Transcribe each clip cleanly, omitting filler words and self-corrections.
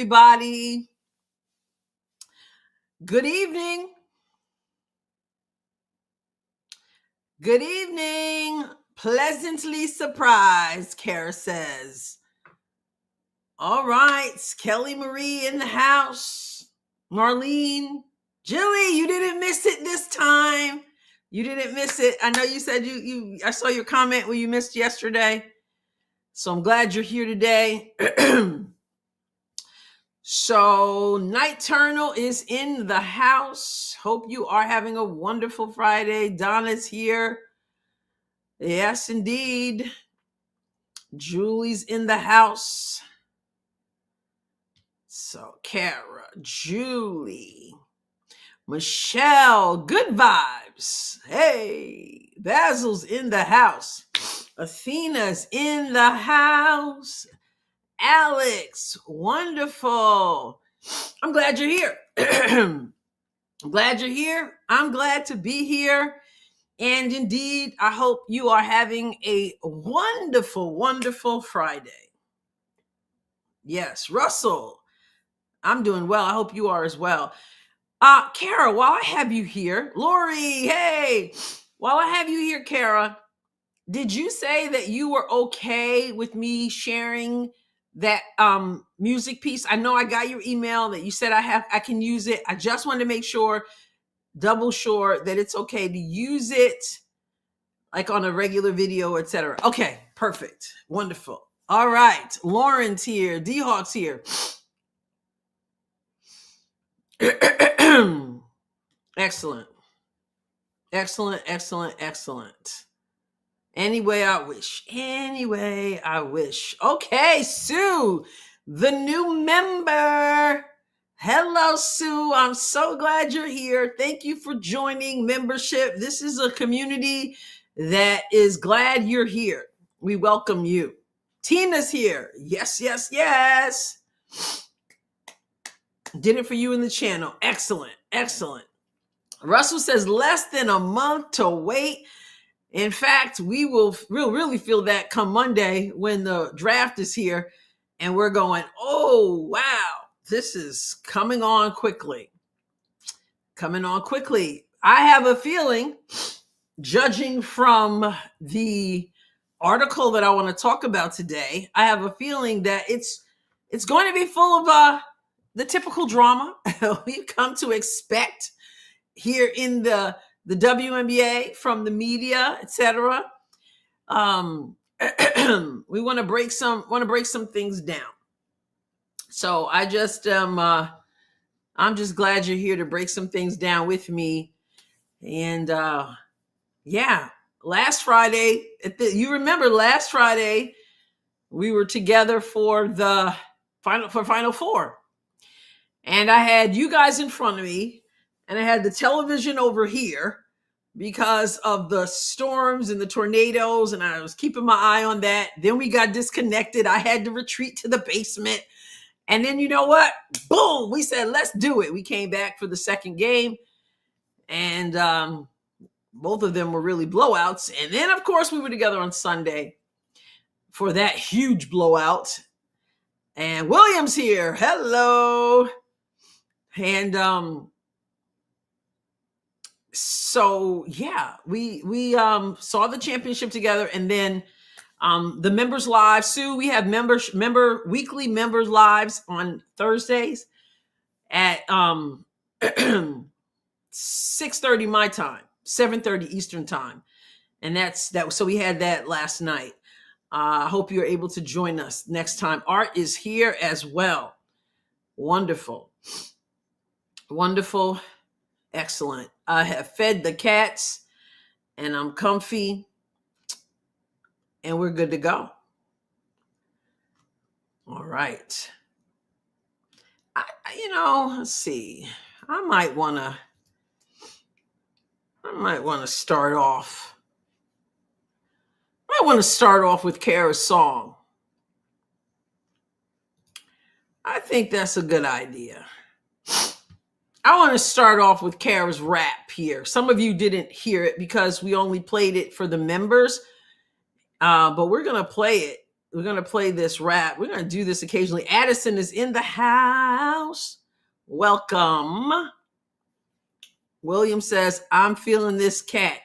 everybody. Good evening. Good evening. Pleasantly surprised, Kara says. All right. Kelly Marie in the house. Marlene. Julie, you didn't miss it this time. You didn't miss it. I know you said I saw your comment where you missed yesterday. So I'm glad you're here today. So Nighturnal is in the house. Hope you are having a wonderful Friday. Donna's here. Yes, indeed. Julie's in the house. So Kara, Julie, Michelle, good vibes. Hey, Basil's in the house. Athena's in the house. Alex, wonderful. I'm glad you're here. I'm glad you're here. I'm glad to be here. And indeed, I hope you are having a wonderful, wonderful Friday. Yes, Russell, I'm doing well. I hope you are as well. Kara, while I have you here, Lori, hey, while I have you here, Kara, did you say that you were okay with me sharing that music piece? I know I got your email that you said I can use it. I just wanted to make sure, double sure that it's okay to use it like on a regular video, etc. Okay, perfect. Wonderful. All right. Lauren's here. D-Hawk's here. Excellent. Excellent, excellent, excellent. Anyway, I wish. Okay, Sue, the new member. Hello, Sue. I'm so glad you're here. Thank you for joining membership. This is a community that is glad you're here. We welcome you. Tina's here. Yes, yes, yes. Did it for you in the channel. Excellent, excellent. Russell says less than a month to wait. In fact, we'll really feel that come Monday when the draft is here and we're going, oh, wow, this is coming on quickly. Coming on quickly. I have a feeling, judging from the article that I want to talk about today, I have a feeling that it's going to be full of the typical drama we've come to expect here in the WNBA from the media, etc. We want to break some things down. So I just I'm just glad you're here to break some things down with me. And yeah, last Friday, you remember last Friday we were together for the Final Four, and I had you guys in front of me. And I had the television over here because of the storms and the tornadoes, and I was keeping my eye on that. Then we got disconnected. I had to retreat to the basement. And then you know what? Boom! We said, let's do it. We came back for the second game, and both of them were really blowouts. And then, of course, we were together on Sunday for that huge blowout. And William's here. Hello. And so yeah, we saw the championship together, and then the members live. Sue, we have weekly members lives on Thursdays at 6:30 my time, 7:30 Eastern time, and that. So we had that last night. I hope you're able to join us next time. Art is here as well. Wonderful, wonderful. Excellent. I have fed the cats and I'm comfy and we're good to go. All right. Let's see. I might want to start off. I want to start off with Kara's song. I think that's a good idea. I want to start off with Kara's rap here. Some of you didn't hear it because we only played it for the members, but we're going to play it we're going to play this rap. We're going to do this occasionally. Addison is in the house. Welcome. William says, I'm feeling this cat.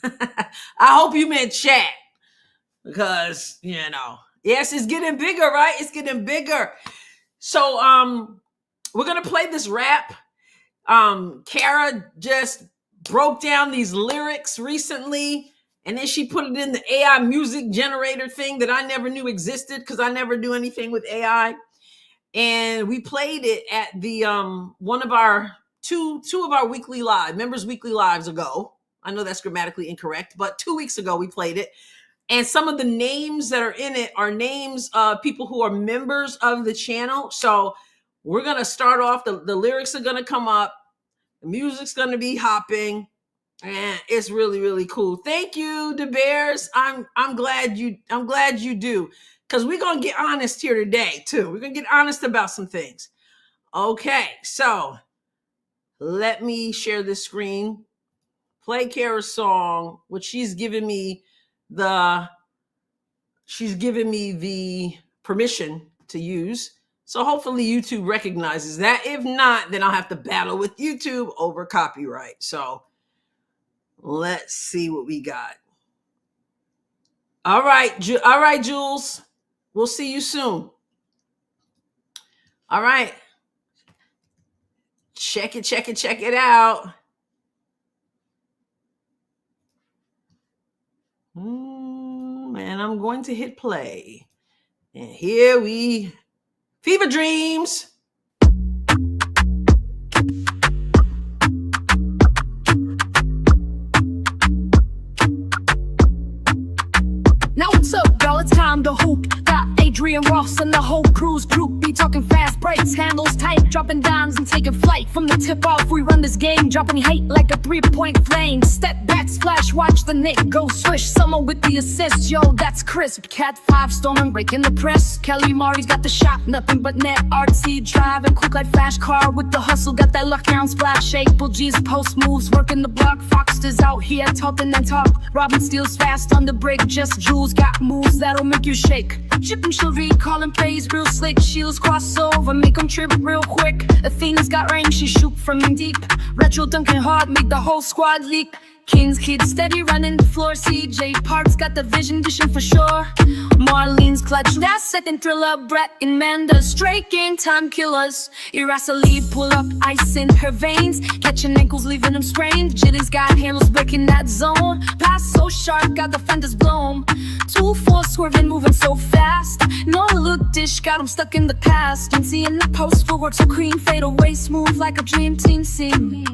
I hope you meant chat because, yes, it's getting bigger, right? It's getting bigger. So we're going to play this rap. Carara just broke down these lyrics recently, and then she put it in the AI music generator thing that I never knew existed because I never do anything with AI. And we played it at the one of our two of our weekly live members weekly lives ago. I know that's grammatically incorrect, but 2 weeks ago we played it. And some of the names that are in it are names of people who are members of the channel. So we're going to start off. The lyrics are going to come up. The music's going to be hopping. And it's really, really cool. Thank you, the Bears. I'm glad you do. Because we're going to get honest here today, too. We're going to get honest about some things. Okay, so let me share this screen. Play Carara's song, which she's given me the permission to use. So hopefully YouTube recognizes that. If not, then I'll have to battle with YouTube over copyright. So let's see what we got. All right, Jules. We'll see you soon. All right. Check it out. And I'm going to hit play. And here we Fever Dreams. Now what's up, girl? It's time to hoop. Got Adrienne Ross and the whole crew's group. Be talking fast breaks, handles tight, dropping dimes and taking flight. From the tip off, we run this game, dropping hate like a 3-point flame. Step back, splash, watch the Nick go swish. Someone with the assist, yo, that's crisp. Cat 5 storming, breaking the press. Kelly Mari's got the shot, nothing but net. Artsy driving, quick like flash car with the hustle. Got that lockdown splash, April G's post moves, working the block. Foxter's out here talking and talk. Robin steals fast on the break, just Jules got moves that'll make you shake. Chip and Cherie, calling plays real slick. Sheila's crossover, make them trip real quick. Athena's got range, she shoot from deep. Retro dunking hard, make the whole squad leak. King's kid steady running the floor. CJ Park's got the vision for sure. Marlene's clutch, that second thriller. Brett and Manda, straight game time killers. Irasali pull up, ice in her veins. Catching ankles, leaving them sprained. Jitty's got handles breaking that zone. Pass so sharp, got the fenders blown. 2-4 swerving, moving so fast. No look dish, got him stuck in the past. And seeing the post footwork so clean. Fade away, smooth like a dream team scene.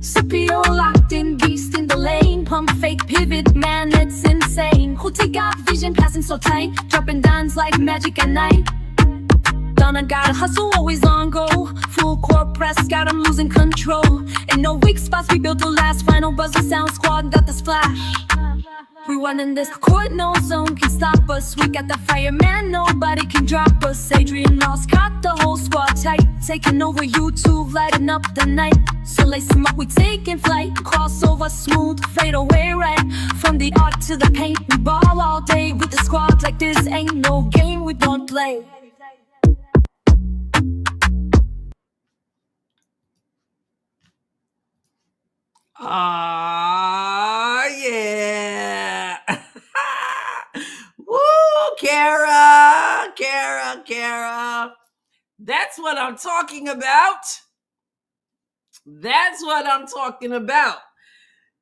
Scipio locked in, beast in the lane. Pump fake pivot, man, it's insane. Huti got vision, passing so tight. Dropping dimes like magic at night. Donna got a hustle, always on go. Full court press, got him losing control. And no weak spots, we built the last. Final buzzer sound squad, got the splash. We running this court, no zone can stop us. We got the fireman, nobody can drop us. Adrienne Ross got the whole squad tight. Taking over YouTube, lighting up the night. So lace them up, we taking flight. Crossover smooth, fade away right. From the art to the paint, we ball all day. With the squad like this ain't no game we don't play. Yeah. Woo, Carara. That's what I'm talking about.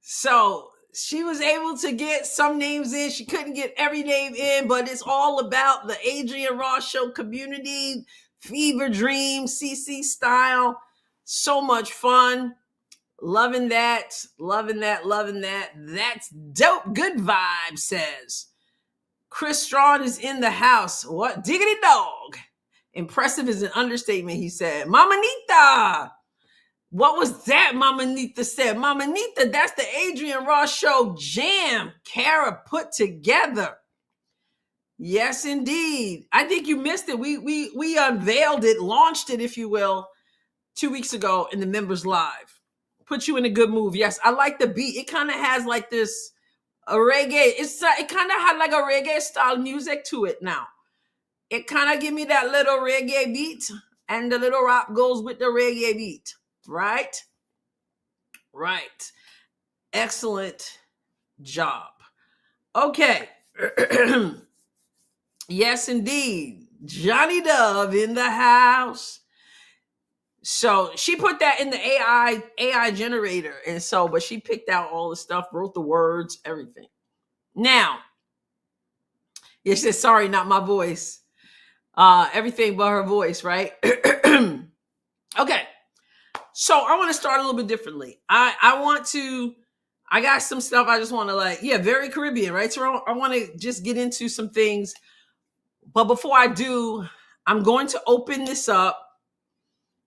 So she was able to get some names in. She couldn't get every name in, but it's all about the Adrienne Ross Show community, Fever Dream, CC style. So much fun. Loving that. That's dope. Good vibe, says. Chris Strawn is in the house. What? Diggity dog. Impressive is an understatement, he said. Mama Nita. What was that Mama Nita said? Mama Nita, that's the Adrienne Ross Show jam Carara put together. Yes, indeed. I think you missed it. We unveiled it, launched it, if you will, 2 weeks ago in the members live. Put you in a good mood. Yes, I like the beat. It kind of has like this a reggae. It kind of had like a reggae style music to it now. It kind of give me that little reggae beat, and the little rap goes with the reggae beat, right? Right. Excellent job. Okay. Yes, indeed. Johnny Dove in the house. So she put that in the AI generator. And so, but she picked out all the stuff, wrote the words, everything. Now, she said, sorry, not my voice. Everything but her voice, right? Okay. So I want to start a little bit differently. I got some stuff I just want to very Caribbean, right? So I want to just get into some things. But before I do, I'm going to open this up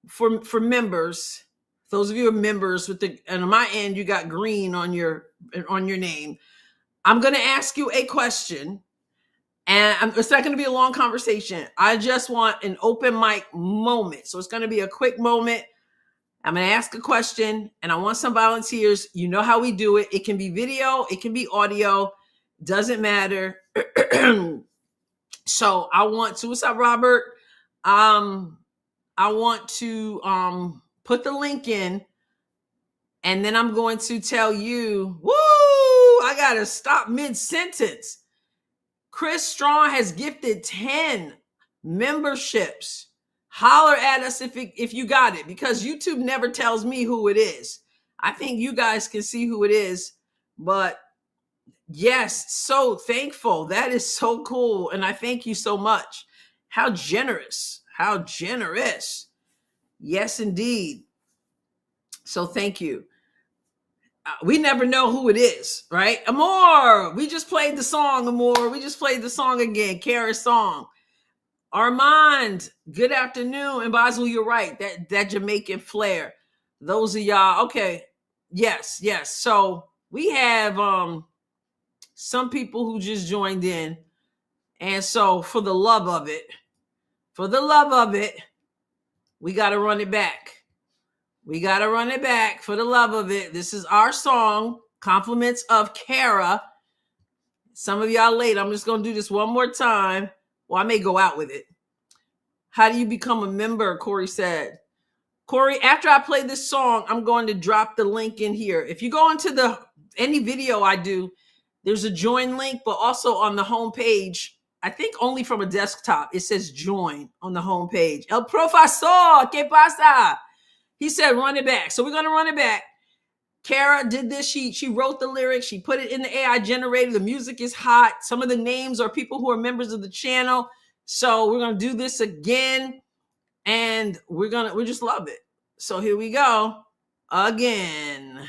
for members. Those of you who are members and on my end, you got green on your name. I'm going to ask you a question, and it's not going to be a long conversation. I just want an open mic moment. So it's going to be a quick moment. I'm going to ask a question, and I want some volunteers. You know how we do it. It can be video. It can be audio. Doesn't matter. So I want to, what's up, Robert? I want to put the link in, and then I'm going to tell you, I got to stop mid-sentence. Chris Strong has gifted 10 memberships. Holler at us if you got it, because YouTube never tells me who it is. I think you guys can see who it is, but yes, so thankful. That is so cool, and I thank you so much. How generous. How generous. Yes, indeed. So thank you. We never know who it is, right? Amor, we just played the song, Amor. We just played the song again, Carara's song. Armand, good afternoon. And Basil, you're right. That Jamaican flair. Those of y'all, okay. Yes. So we have some people who just joined in. And so for the love of it, we got to run it back. We got to run it back for the love of it. This is our song, Compliments of Carara. Some of y'all late. I'm just going to do this one more time. Well, I may go out with it. How do you become a member? Corey said. Corey, after I play this song, I'm going to drop the link in here. If you go into any video I do, there's a join link, but also on the home page, I think only from a desktop, it says join on the home page. El profesor, ¿qué pasa? He said, run it back. So we're going to run it back. Cara did this. She wrote the lyrics. She put it in the AI generator. The music is hot. Some of the names are people who are members of the channel. So we're going to do this again, and we just love it. So here we go again.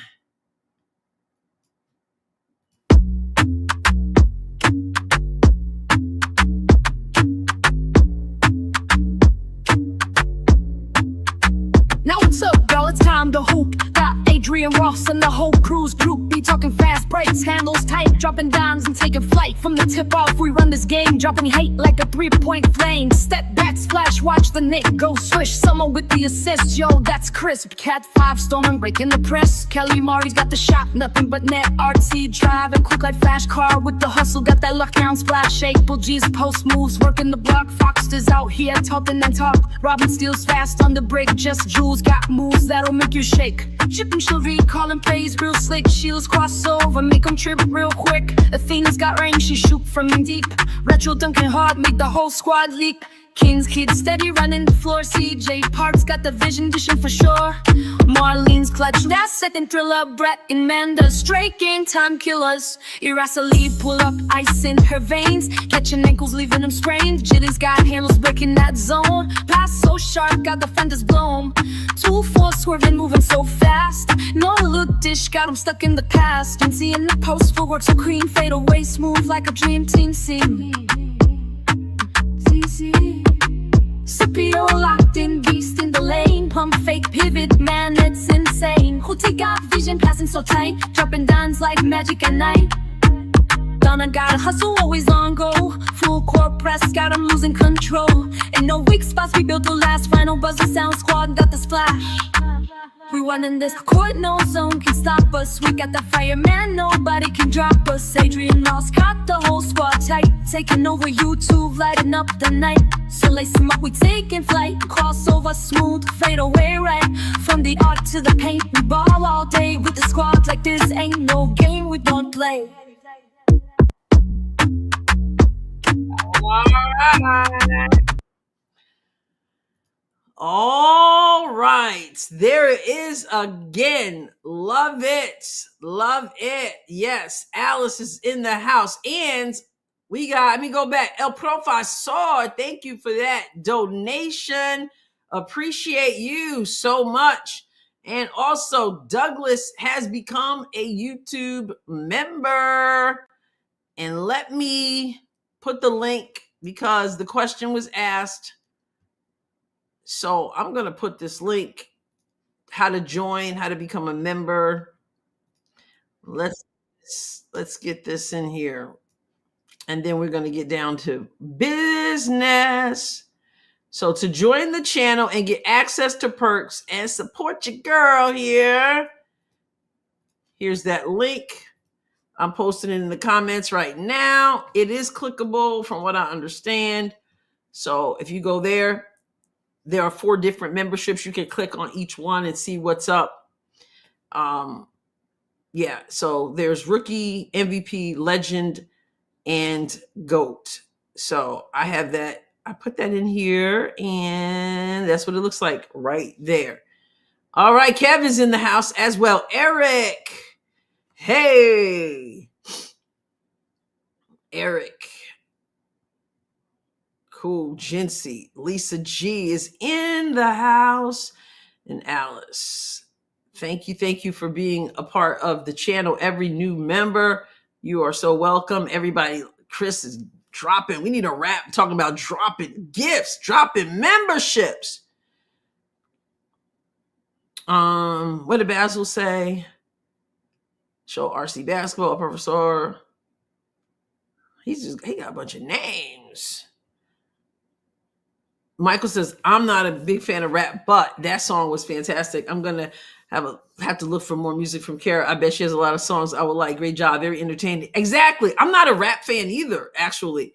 Now what's up, girl? It's time to hoop. Got Adrienne Ross and the whole cruise group. Be talking fast breaks, handles tight, dropping dimes and taking flight. From the tip off, we run this game, dropping hate like a 3-point flame. Step back, splash, watch the Nick go swish. Someone with the assist, yo, that's crisp. Cat 5 stone, breaking the press. Kelly Mari's got the shot, nothing but net. RC driving quick like flash car with the hustle. Got that luck down, splash, April G's post moves, working the block. Fox is out here talking and talk. Robin steals fast on the break, just jewels. Got moves that'll make you shake. Chippin' Chivalry, calling plays real slick. Shields cross over, make them trip real quick. Athena's got range, she shoot from deep. Retro dunking hard, make the whole squad leak. King's kid steady running the floor. CJ Park's got the vision, dishing for sure. Marlene's clutch, that second thriller. Brett and Manda, straight game time killers. Irasali pull up, ice in her veins. Catching ankles, leaving them sprained. Jitty's got handles breaking that zone. Pass so sharp, got defenders blown. 2-4 swerving, moving so fast. No look dish, got him stuck in the past. And seeing the post footwork so clean, fade away smooth like a dream team scene. Scipio locked in, beast in the lane. Pump fake pivot, man, it's insane. Huti got vision, passing so tight. Dropping dimes like magic at night. gonna gotta hustle, always on go. Full court press, got 'em losing control. In no weak spots, we built the last final buzzer sound squad, got the splash. We running this court, no zone can stop us. We got the fireman, nobody can drop us. Adrienne Ross got the whole squad tight, taking over YouTube, lighting up the night. So lace 'em up, we taking flight. Crossover smooth, fade away right. From the art to the paint, we ball all day with the squad. Like this ain't no game, we don't play. All right, there it is again. Love it. Love it. Yes, Alice is in the house. And we got, let me go back. El Profesor, thank you for that donation. Appreciate you so much. And also, Douglas has become a YouTube member. And let me put the link because the question was asked. So I'm going to put this link, how to join, how to become a member. Let's get this in here. And then we're going to get down to business. So to join the channel and get access to perks and support your girl here, here's that link. I'm posting it in the comments right now. It is clickable from what I understand. So if you go there, there are 4 different memberships. You can click on each one and see what's up. Yeah, so there's Rookie, MVP, Legend, and GOAT. So I have that. I put that in here, and that's what it looks like right there. All right, Kevin's in the house as well. Eric. Hey. Eric. Cool. Jincy. Lisa G is in the house. And Alice. Thank you for being a part of the channel. Every new member, you are so welcome. Everybody, Chris is dropping. We need a rap talking about dropping gifts, dropping memberships. What did Basil say? Show RC basketball, Professor. He got a bunch of names. Michael says, I'm not a big fan of rap, but that song was fantastic. I'm gonna have to look for more music from Carara. I bet she has a lot of songs I would like. Great job, very entertaining. Exactly. I'm not a rap fan either, actually.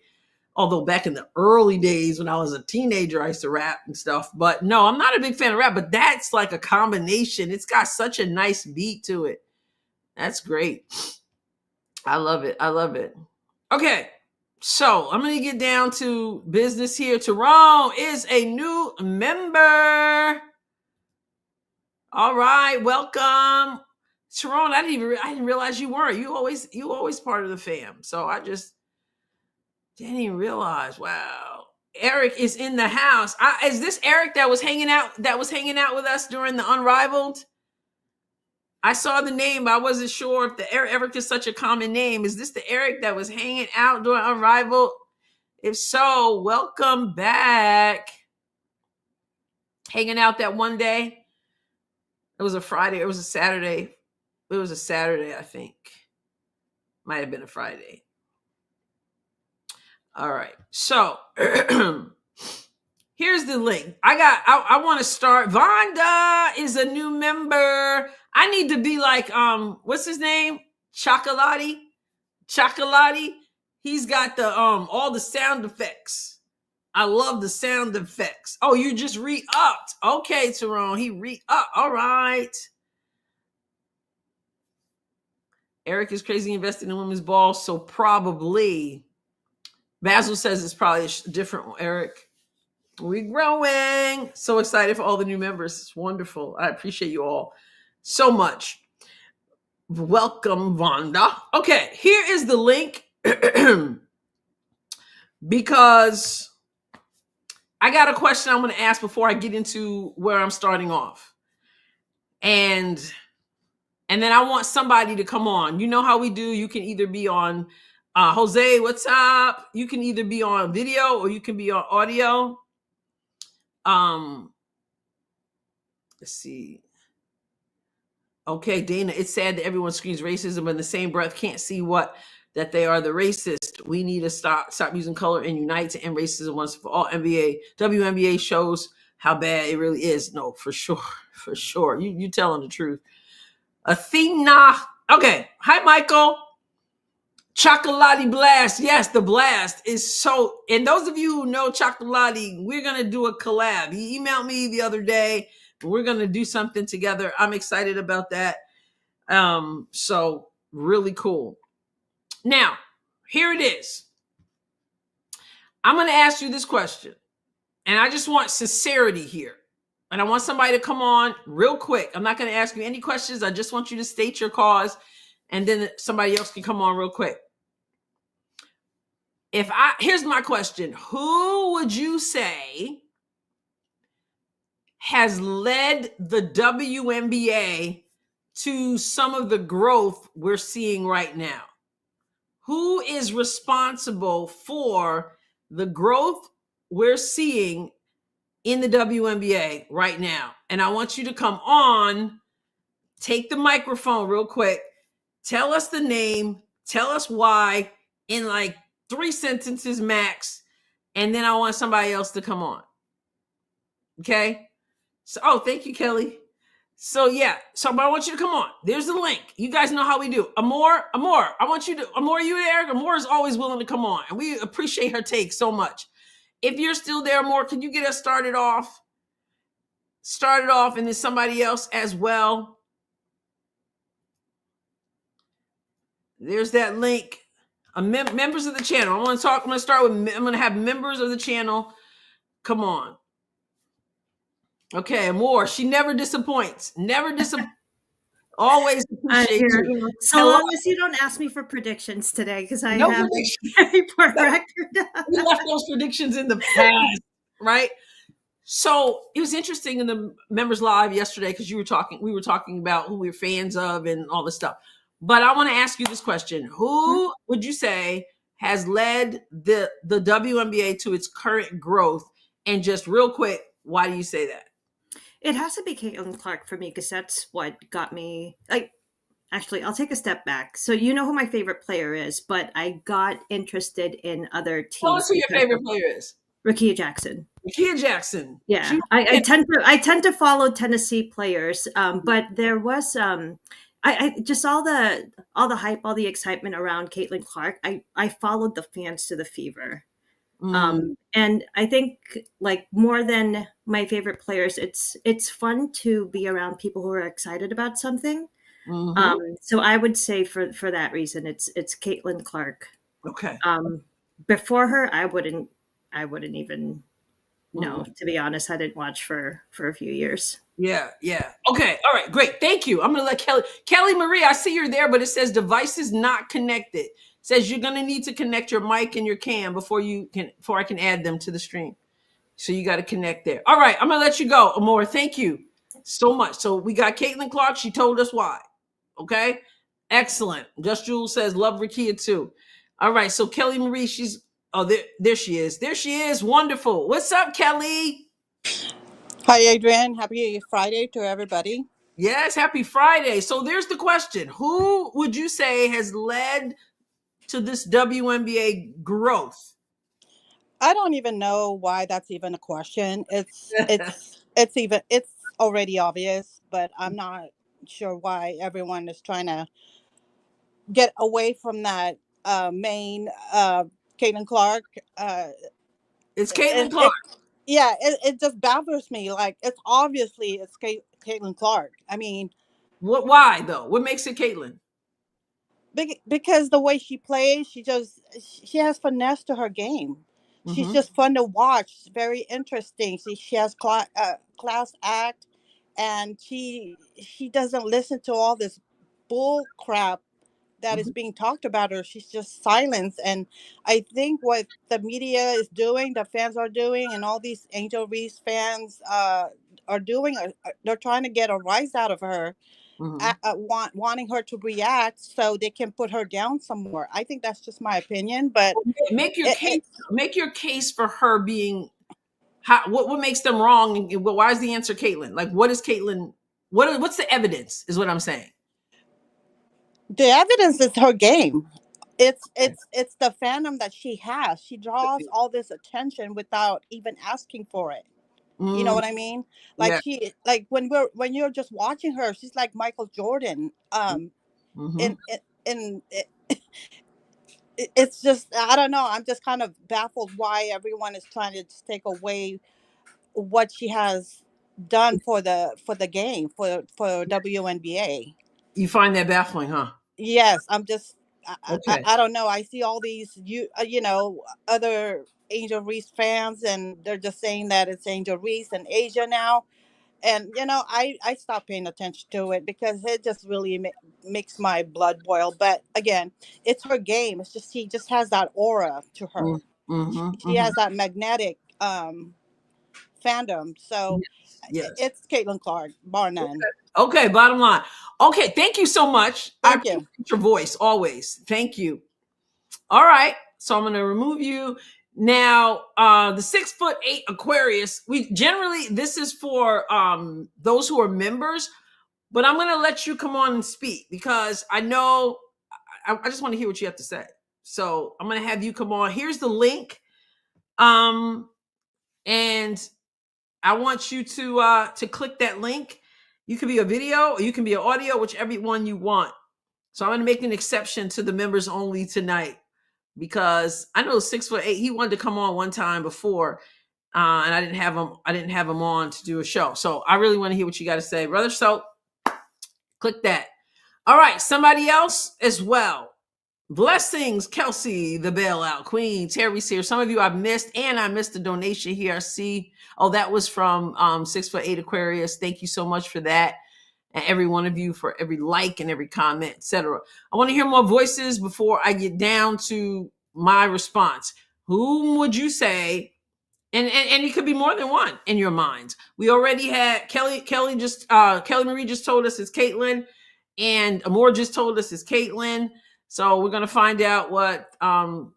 Although back in the early days when I was a teenager, I used to rap and stuff. But no, I'm not a big fan of rap, but that's like a combination. It's got such a nice beat to it. That's great. I love it. I love it. Okay. So I'm going to get down to business here. Tyrone is a new member. All right. Welcome. Tyrone, I didn't realize you weren't. You always part of the fam. So I just didn't even realize. Wow. Eric is in the house. Is this Eric that was hanging out with us during the Unrivaled? I saw the name, but I wasn't sure if the Eric is such a common name. Is this the Eric that was hanging out during Unrivaled? If so, welcome back. Hanging out that one day. It was a Friday. It was a Saturday. It was a Saturday, I think. Might have been a Friday. All right. So here's the link. I want to start. Vonda is a new member. I need to be like, what's his name? Chocolati. He's got the all the sound effects. I love the sound effects. Oh, you just re-upped. Okay, Tyrone. He re-upped. All right. Eric is crazy invested in women's ball, so probably. Basil says it's probably a different one, Eric. We're growing. So excited for all the new members. It's wonderful. I appreciate you all so much. Welcome, Vonda. Okay, here is the link because I got a question I want to ask before I get into where I'm starting off. And then I want somebody to come on. You know how we do. You can either be on Jose, what's up? You can either be on video or you can be on audio. Let's see. Okay, Dana, it's sad that everyone screams racism, but in the same breath can't see what that they are the racist. We need to stop using color and unite to end racism once for all. WNBA shows how bad it really is. No, for sure. For sure. You telling the truth. Athena. Okay. Hi, Michael. Chocolati Blast. Yes, the blast is so. And those of you who know Chocolati, we're going to do a collab. He emailed me the other day. We're going to do something together. I'm excited about that. So really cool. Now, here it is. I'm going to ask you this question. And I just want sincerity here. And I want somebody to come on real quick. I'm not going to ask you any questions. I just want you to state your cause. And then somebody else can come on real quick. Here's my question. Who would you say has led the WNBA to some of the growth we're seeing right now? Who is responsible for the growth we're seeing in the WNBA right now? And I want you to come on, take the microphone real quick, tell us the name, tell us why in like 3 sentences max, and then I want somebody else to come on. Okay? So, thank you, Kelly. So yeah, but I want you to come on. There's the link. You guys know how we do. Amor, I want you to, Amor, you there? Amor is always willing to come on, and we appreciate her take so much. If you're still there, Amor, can you get us started off? And then somebody else as well. There's that link. Members of the channel. I'm going to have members of the channel. Come on. Okay, Amor. She never disappoints. Always appreciate you. So long as you don't ask me for predictions today, because I have a very poor record. We left those predictions in the past, right? So it was interesting in the members live yesterday because we were talking about who we're fans of and all this stuff. But I want to ask you this question. Who would you say has led the WNBA to its current growth? And just real quick, why do you say that? It has to be Caitlin Clark for me, because that's what got me. Actually, I'll take a step back. So you know who my favorite player is, but I got interested in other teams. Tell us who your favorite player is. Rakia Jackson. Rakia Jackson. Yeah, I tend to follow Tennessee players, but there was I just all the hype, all the excitement around Caitlin Clark. I followed the fans to the fever. And I think, like, more than my favorite players, it's fun to be around people who are excited about something. So I would say for that reason, it's Caitlin Clark. Okay. Before her, I wouldn't even know, to be honest. I didn't watch for a few years. Yeah. Okay. All right. Great. Thank you. I'm going to let Kelly Marie, I see you're there, but it says devices not connected. It says you're going to need to connect your mic and your cam before I can add them to the stream. So you got to connect there. All right. I'm going to let you go, Amor. Thank you so much. So we got Caitlin Clark. She told us why. Okay. Excellent. Just Jules says love Rakia too. All right. So Kelly Marie, there she is. There she is. Wonderful. What's up, Kelly? Hi, Adrienne. Happy Friday to everybody. Yes, happy Friday. So there's the question. Who would you say has led to this WNBA growth? I don't even know why that's even a question. It's already obvious, but I'm not sure why everyone is trying to get away from that main Caitlin Clark. It's Caitlin Clark. It just baffles me. Like, it's Caitlin Clark. I mean, why though? What makes it Caitlin? Because the way she plays, she has finesse to her game. She's just fun to watch. Very interesting. She has class act, and she doesn't listen to all this bull crap that is being talked about her. She's just silenced. And I think what the media is doing, the fans are doing, and all these Angel Reese fans are doing, they're trying to get a rise out of her, wanting her to react so they can put her down some more. I think that's just my opinion. But make your case for her being. What makes them wrong? Why is the answer Caitlin? Like, what is Caitlin? What's the evidence? Is what I'm saying. The evidence is her game. it's the fandom that she has. She draws all this attention without even asking for it. You know Mm, what I mean? Like yeah. she, like when you're just watching her, she's like Michael Jordan. Mm-hmm. In it's just, I don't know. I'm just kind of baffled why everyone is trying to just take away what she has done for the game for WNBA. You find that baffling, huh? Yes, I'm just Okay. I don't know. I see all these you know, other Angel Reese fans, and they're just saying that it's Angel Reese and Asia now. And you know, I stopped paying attention to it because it just really makes my blood boil. But again, it's her game. It's just, she just has that aura to her. Mm-hmm. She Mm-hmm. has that magnetic fandom. So Yes. Yes. it's Caitlin Clark, bar none. Okay. Bottom line. Okay. Thank you so much. I Thank you. appreciate your voice always. Thank you. All right. So I'm going to remove you. Now, the 6'8" Aquarius, we generally, this is for those who are members, but I'm going to let you come on and speak because I know I just want to hear what you have to say. So I'm going to have you come on. Here's the link. And I want you to click that link. You can be a video or you can be an audio, whichever one you want. So I'm going to make an exception to the members only tonight because I know 6'8". He wanted to come on one time before, and I didn't have him. I didn't have him on to do a show. So I really want to hear what you got to say, brother. So click that. All right, somebody else as well. Blessings, Kelsey, the bailout queen. Terry's here. Some of you I've missed, and I missed the donation here. I see. Oh, that was from 6'8" Aquarius. Thank you so much for that. And every one of you for every like and every comment, etc. I want to hear more voices before I get down to my response. Whom would you say? And it could be more than one in your minds. We already had Kelly Marie just told us it's Caitlin, and Amor just told us it's Caitlin. So we're gonna find out what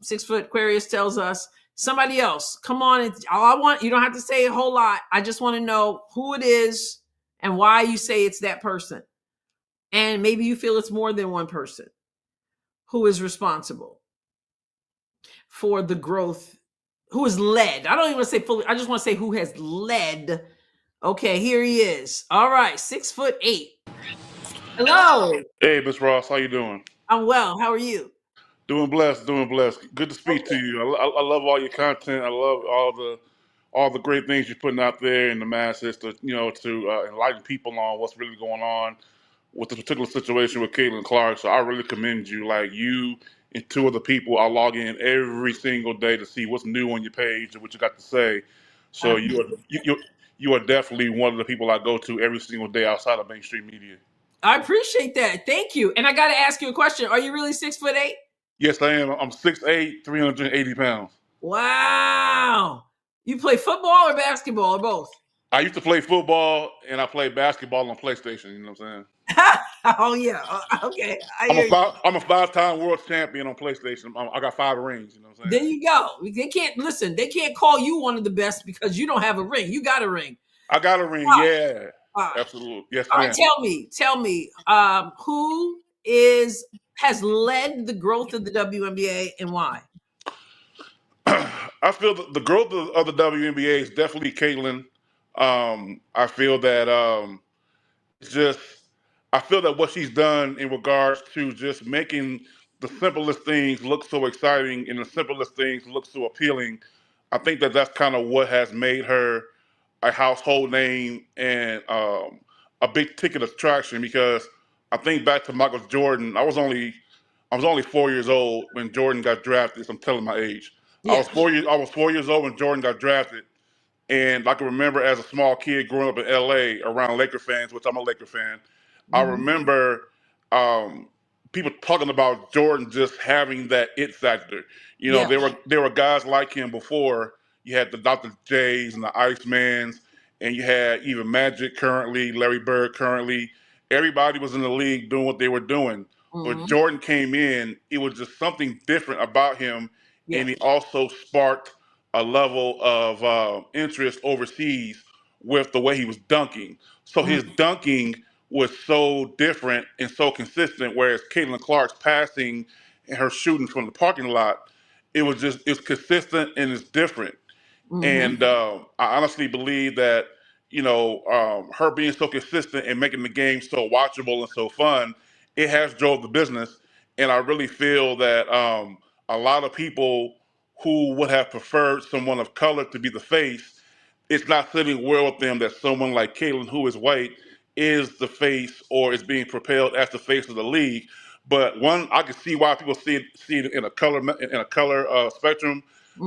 6 foot Aquarius tells us. Somebody else, come on. All I want, you don't have to say a whole lot. I just want to know who it is and why you say it's that person. And maybe you feel it's more than one person who is responsible for the growth, who is led. I don't even want to say fully, I just want to say who has led. Okay, here he is. All right, 6'8". Hello. Hey, Miss Ross, how you doing? I'm well. How are you? Doing blessed, doing blessed. Good to speak to Okay. you. I love all your content. I love all the great things you're putting out there in the masses to enlighten people on what's really going on with the particular situation with Caitlin Clark. So I really commend you. Like you and two other people, I log in every single day to see what's new on your page and what you got to say. I So appreciate you are definitely one of the people I go to every single day outside of mainstream media. I appreciate that. Thank you. And I got to ask you a question. Are you really 6'8"? Yes, I am. I'm 6'8", 380 pounds. Wow. You play football or basketball or both? I used to play football and I played basketball on PlayStation. You know what I'm saying? Oh yeah. Okay. I hear you. I'm a 5-time world champion on PlayStation. I got 5 rings. You know what I'm There saying? you go. They can't listen. They can't call you one of the best because you don't have a ring. You got a ring. I got a ring. Wow. Yeah, All right. absolutely. Yes, All right. ma'am. Tell me, who has led the growth of the WNBA and why? I feel that the growth of the WNBA is definitely Caitlin. I feel that it's just I feel that what she's done in regards to just making the simplest things look so exciting and the simplest things look so appealing. I think that that's kind of what has made her a household name and a big ticket attraction. Because I think back to Michael Jordan. I was only 4 years old when Jordan got drafted. So I'm telling my age. Yeah. I was 4 years old when Jordan got drafted, and I can remember as a small kid growing up in LA around Laker fans, which I'm a Laker fan. I Mm-hmm. remember um, people talking about Jordan just having that it factor. You know, Yeah. there were guys like him before. You had the Dr. J's and the Icemans, and you had even Magic currently, Larry Bird currently. Everybody was in the league doing what they were doing. But Mm-hmm. Jordan came in, it was just something different about him, Yeah. and he also sparked a level of interest overseas with the way he was dunking. So Mm-hmm. his dunking was so different and so consistent, whereas Caitlin Clark's passing and her shooting from the parking lot, it's consistent and it's different. And I honestly believe that, her being so consistent and making the game so watchable and so fun, it has drove the business. And I really feel that a lot of people who would have preferred someone of color to be the face, it's not sitting well with them that someone like Caitlin, who is white, is the face or is being propelled as the face of the league. But one, I can see why people see it in a color spectrum.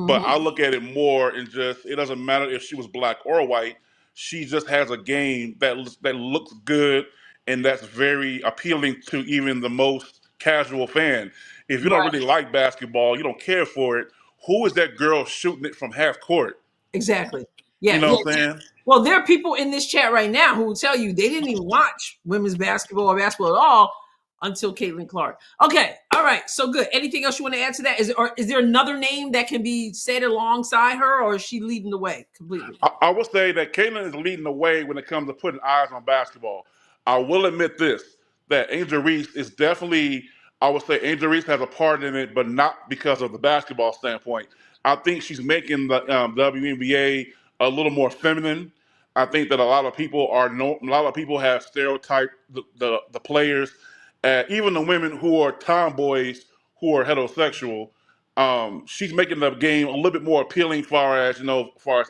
But I look at it more and just it doesn't matter if she was black or white. She just has a game that looks good and that's very appealing to even the most casual fan. If you don't Right. really like basketball, you don't care for it. Who is that girl shooting it from half court? Exactly. You Yeah. know Yeah. what I'm saying? Well, there are people in this chat right now who will tell you they didn't even watch women's basketball or basketball at all until Caitlin Clark. Okay. All right. So good. Anything else you want to add to that? Is there another name that can be said alongside her, or is she leading the way completely? I would say that Caitlin is leading the way when it comes to putting eyes on basketball. I will admit this, that Angel Reese is definitely, I would say Angel Reese has a part in it, but not because of the basketball standpoint. I think she's making the WNBA a little more feminine. I think that a lot of people a lot of people have stereotyped the players, even the women who are tomboys who are heterosexual. She's making the game a little bit more appealing, far as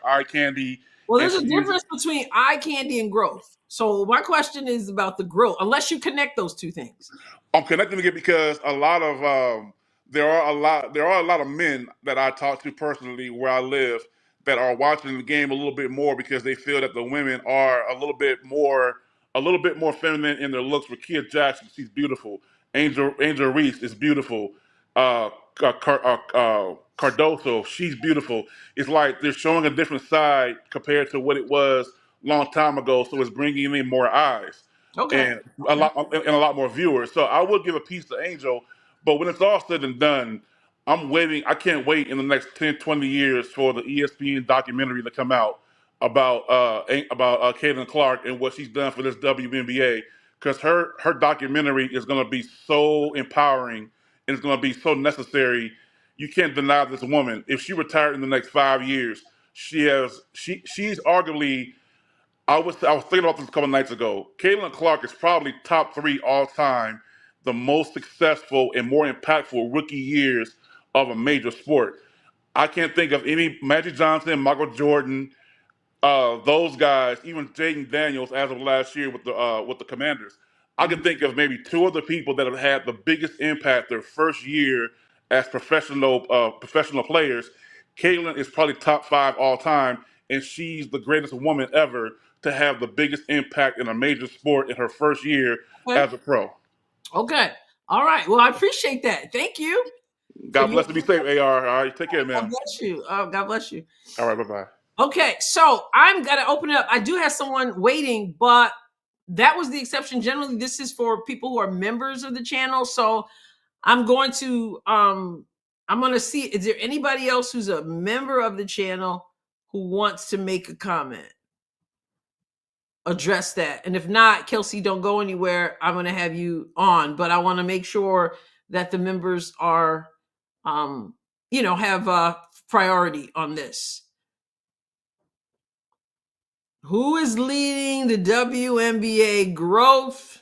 eye candy, Well, and there's a she uses. difference between eye candy and growth. So my question is about the growth, unless you connect those two things. I'm connecting it because a lot of there are a lot of men that I talk to personally where I live that are watching the game a little bit more because they feel that the women are a little bit more feminine in their looks. Rakia Jackson, she's beautiful. Angel Reese is beautiful. Cardoso, she's beautiful. It's like they're showing a different side compared to what it was long time ago. So it's bringing in more eyes Okay. and a lot more viewers. So I would give a piece to Angel, but when it's all said and done, I'm waiting. I can't wait in the next 10, 20 years for the ESPN documentary to come out about Caitlin Clark and what she's done for this WNBA. Because her documentary is going to be so empowering and it's going to be so necessary. You can't deny this woman. If she retired in the next 5 years, she's arguably I was thinking about this a couple nights ago. Caitlin Clark is probably top three all time, the most successful and more impactful rookie years of a major sport. I can't think of any Magic Johnson, Michael Jordan, those guys, even Jaden Daniels as of last year with the Commanders. I can think of maybe two other people that have had the biggest impact their first year as professional players. Caitlin is probably top five all time, and she's the greatest woman ever to have the biggest impact in a major sport in her first year Okay. as a pro. Okay. All right. Well, I appreciate that. Thank you. God bless you. Be safe, AR. All right, take care, God man. bless you. Oh, God bless you. All right, bye bye. Okay, so I'm gonna open it up. I do have someone waiting, but that was the exception. Generally, this is for people who are members of the channel. So I'm going to see, is there anybody else who's a member of the channel who wants to make a comment? Address that. And if not, Kelsey, don't go anywhere. I'm gonna have you on, but I want to make sure that the members are have priority on this. Who is leading the WNBA growth?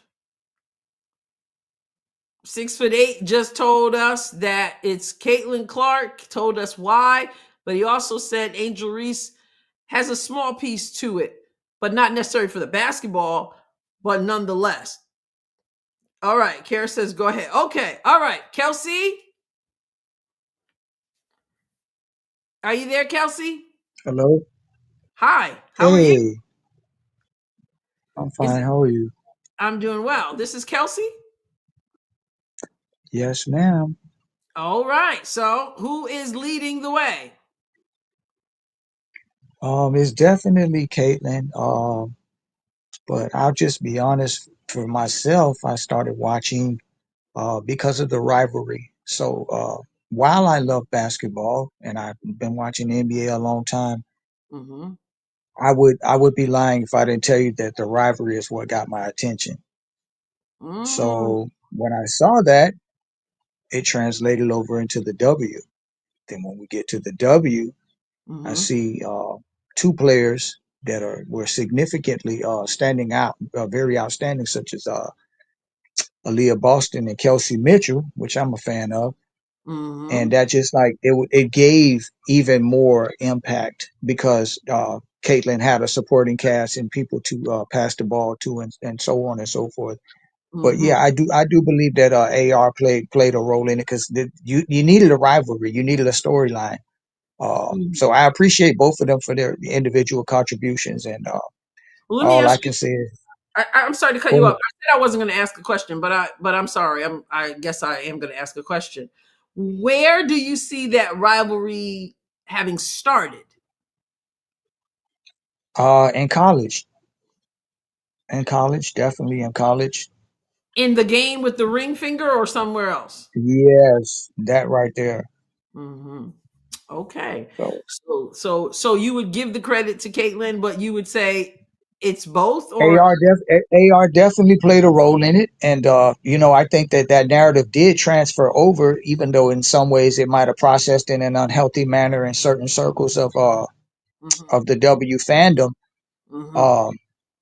6'8" just told us that it's Caitlin Clark, told us why, but he also said Angel Reese has a small piece to it, but not necessarily for the basketball, but nonetheless. All right, Kara says go ahead. Okay, all right, Kelsey. Are you there, Kelsey? Hello. Hi, how are you? Hey, I'm fine. How are you? I'm doing well. This is Kelsey? Yes, ma'am. All right, so who is leading the way? It's definitely Caitlin. But I'll just be honest, for myself, I started watching because of the rivalry. So while I love basketball and I've been watching the NBA a long time, Mm-hmm. I would be lying if I didn't tell you that the rivalry is what got my attention. Mm. So when I saw that, it translated over into the W. Then when we get to the W, I Mm-hmm. see two players that were significantly standing out, very outstanding, such as Aaliyah Boston and Kelsey Mitchell, which I'm a fan of. Mm-hmm. And that just like it gave even more impact because Caitlin had a supporting cast and people to pass the ball to and so on and so forth. But Mm-hmm. yeah, I do believe that AR played a role in it because you needed a rivalry, you needed a storyline. Mm-hmm. So I appreciate both of them for their individual contributions, and Well, let me all I ask can you. say is, I'm sorry to cut go you ahead. off. I said I wasn't going to ask a question, but I'm sorry. I guess I am going to ask a question. Where do you see that rivalry having started? In college, definitely in college. In the game with the ring finger or somewhere else? Yes, that right there. Mm-hmm. Okay. So So you would give the credit to Caitlyn, but you would say it's both, or AR definitely played a role in it, and I think that narrative did transfer over, even though in some ways it might have processed in an unhealthy manner in certain circles mm-hmm, of the W fandom. mm-hmm. Um,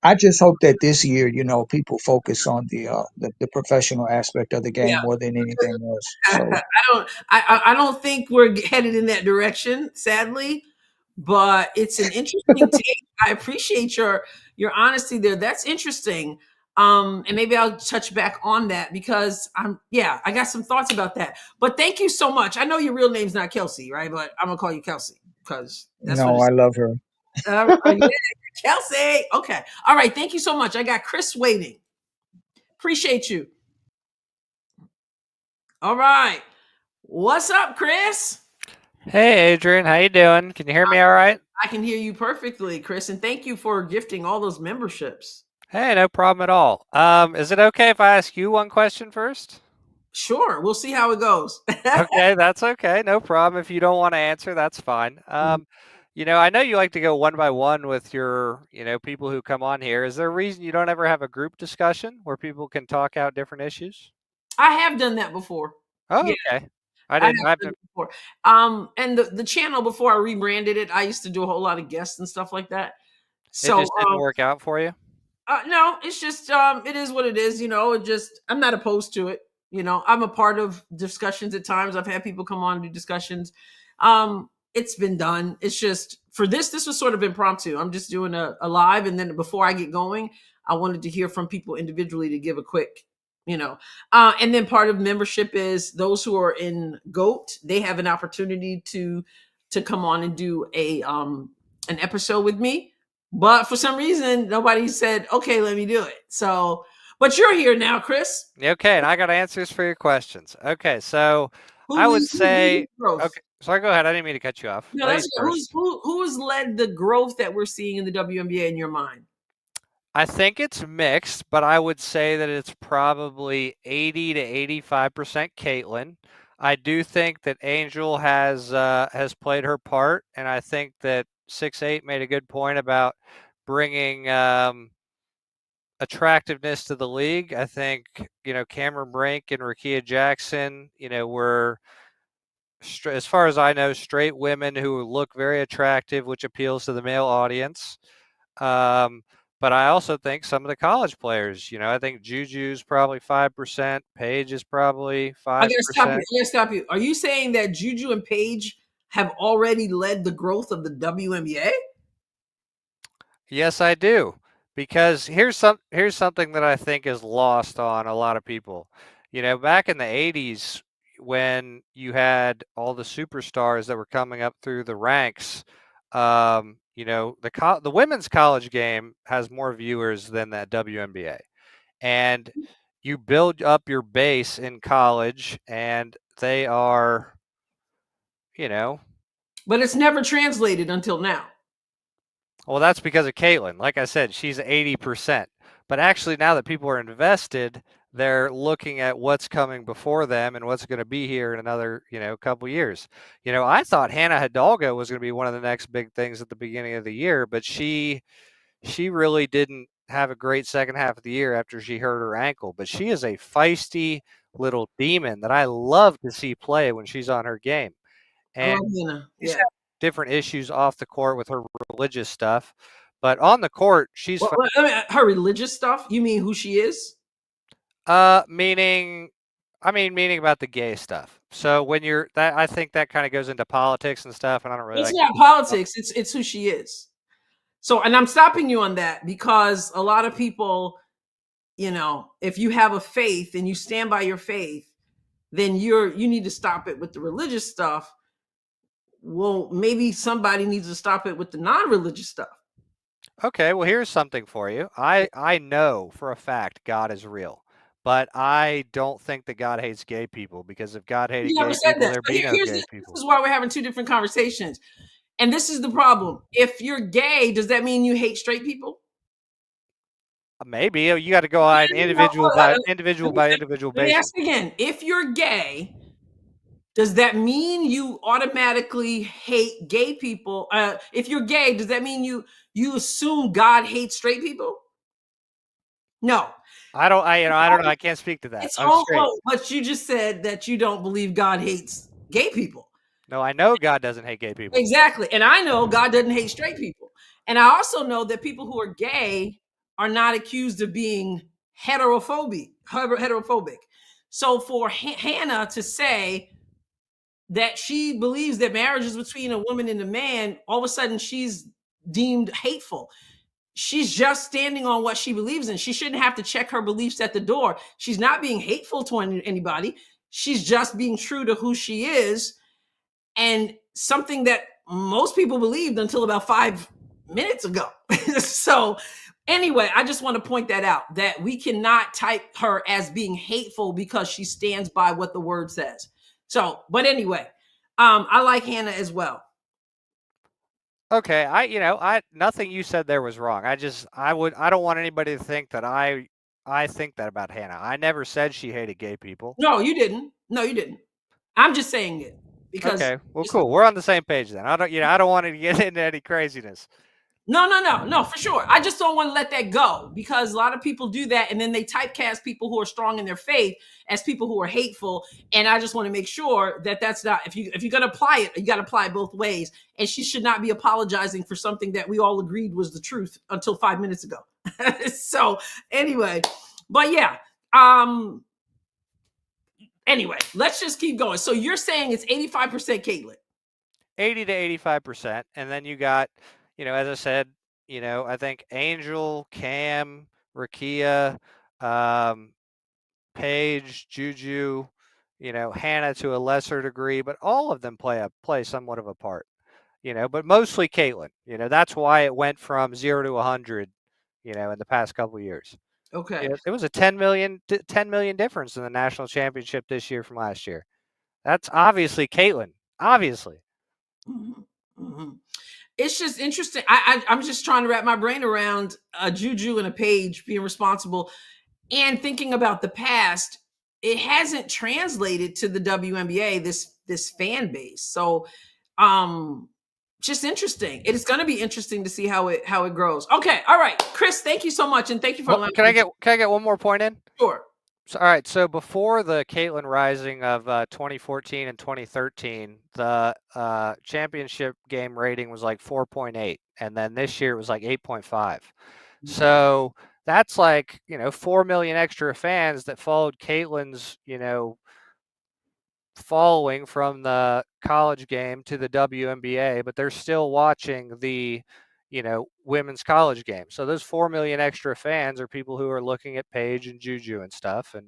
I just hope that this year, people focus on the professional aspect of the game more than anything else. So I don't think we're headed in that direction, sadly. But it's an interesting take. I appreciate your honesty there. That's interesting. And maybe I'll touch back on that because I got some thoughts about that. But thank you so much. I know your real name's not Kelsey, right? But I'm gonna call you Kelsey because that's what no, it's. I love her. Yeah, Kelsey. Okay. All right. Thank you so much. I got Chris waiting. Appreciate you. All right. What's up, Chris? Hey, Adrian, how you doing? Can you hear me all right? I can hear you perfectly, Chris, and thank you for gifting all those memberships. Hey, no problem at all. Is it okay if I ask you one question first? Sure, we'll see how it goes. Okay, that's okay. No problem. If you don't want to answer, that's fine. I know you like to go one by one with your, people who come on here. Is there a reason you don't ever have a group discussion where people can talk out different issues? I have done that before. Oh, Yeah, okay. I I have didn't. done it before. And the channel before I rebranded it, I used to do a whole lot of guests and stuff like that. It So just didn't work out for you. no, it's just it is what it is, it just I'm not opposed to it. I'm a part of discussions at times. I've had people come on and do discussions. It's been done. It's just for this was sort of impromptu. I'm just doing a live, and then before I get going, I wanted to hear from people individually to give a quick, and then part of membership is those who are in GOAT, they have an opportunity to come on and do an episode with me, but for some reason, nobody said, okay, let me do it. So, but you're here now, Chris. Okay, and I got answers for your questions. Okay, so Who I would leads say, growth? okay, sorry, go ahead. I didn't mean to cut you off. No, that's Ladies good. first. Who has led the growth that we're seeing in the WNBA in your mind? I think it's mixed, but I would say that it's probably 80 to 85% Caitlin. I do think that Angel has played her part, and I think that 6'8" made a good point about bringing attractiveness to the league. I think Cameron Brink and Rakia Jackson, were, as far as I know, straight women who look very attractive, which appeals to the male audience. But I also think some of the college players, I think Juju's probably 5%, Paige is probably I gotta stop you. 5%. I gotta stop you. Are you saying that Juju and Paige have already led the growth of the WNBA? Yes, I do. Because here's something that I think is lost on a lot of people. Back in the 80s when you had all the superstars that were coming up through the ranks, the women's college game has more viewers than that WNBA. And you build up your base in college and they are, you know, But it's never translated until now. well, that's because of Caitlin. Like I said, she's 80%. But actually, now that people are invested, they're looking at what's coming before them and what's going to be here in another, couple years. I thought Hannah Hidalgo was going to be one of the next big things at the beginning of the year, but she really didn't have a great second half of the year after she hurt her ankle. But she is a feisty little demon that I love to see play when she's on her game. And she's Yeah. had different issues off the court with her religious stuff, but on the court, she's Well, I mean, her religious stuff. You mean who she is? meaning about the gay stuff. So when you're that, I think that kind of goes into politics and stuff, and I don't really It's like. not politics. It's who she is. So, and I'm stopping you on that because a lot of people, you know, if you have a faith and you stand by your faith, then you need to stop it with the religious stuff. Well, maybe somebody needs to stop it with the non-religious stuff. Okay, well, here's something for you. I know for a fact God is real, but I don't think that God hates gay people, because if God hated You never gay said people, that. there'd So be no here's gay this people. is why we're having two different conversations. And this is the problem. If you're gay, does that mean you hate straight people? Maybe you got to go on individual by individual Let me basis. ask again. If you're gay, does that mean you automatically hate gay people? If you're gay, does that mean you assume God hates straight people? No. I don't know. I can't speak to that. It's I'm all straight. but you just said that you don't believe God hates gay people. No, I know God doesn't hate gay people. Exactly. And I know God doesn't hate straight people. And I also know that people who are gay are not accused of being heterophobic. So for Hannah to say that she believes that marriage is between a woman and a man, all of a sudden she's deemed hateful. She's just standing on what she believes in. She shouldn't have to check her beliefs at the door. She's not being hateful to anybody. She's just being true to who she is, and something that most people believed until about 5 minutes ago. So anyway, I just want to point that out, that we cannot type her as being hateful because she stands by what the word says. So, but anyway, I like Hannah as well. Okay, I nothing you said there was wrong. I don't want anybody to think that I think that about Hannah. I never said she hated gay people. No, you didn't. No, you didn't. I'm just saying it because Okay, well, cool. We're on the same page then. I don't want to get into any craziness. No, for sure. I just don't want to let that go, because a lot of people do that, and then they typecast people who are strong in their faith as people who are hateful. And I just want to make sure that that's not, if you're going to apply it, you got to apply it both ways. And she should not be apologizing for something that we all agreed was the truth until 5 minutes ago. So anyway, but yeah. Anyway, let's just keep going. So you're saying it's 85% Caitlyn. 80 to 85%. And then you got, as I said, I think Angel, Cam, Rakia, Paige, Juju, Hannah to a lesser degree, but all of them play somewhat of a part, but mostly Caitlyn. That's why it went from 0 to 100, in the past couple of years. Okay. It was a 10 million difference in the national championship this year from last year. That's obviously Caitlyn. Obviously. Mm-hmm. Mm-hmm. It's just interesting. I'm just trying to wrap my brain around a Juju and a Paige being responsible, and thinking about the past. It hasn't translated to the WNBA, this fan base. So, just interesting. It is going to be interesting to see how it grows. Okay, all right, Chris. Thank you so much, and thank you for allowing. Can I get one more point in? Sure. So, all right. So before the Caitlyn Rising of 2014 and 2013, the championship game rating was like 4.8, and then this year it was like 8.5. So that's like 4 million extra fans that followed Caitlyn's following from the college game to the WNBA, but they're still watching the women's college game. So those 4 million extra fans are people who are looking at Paige and Juju and stuff. And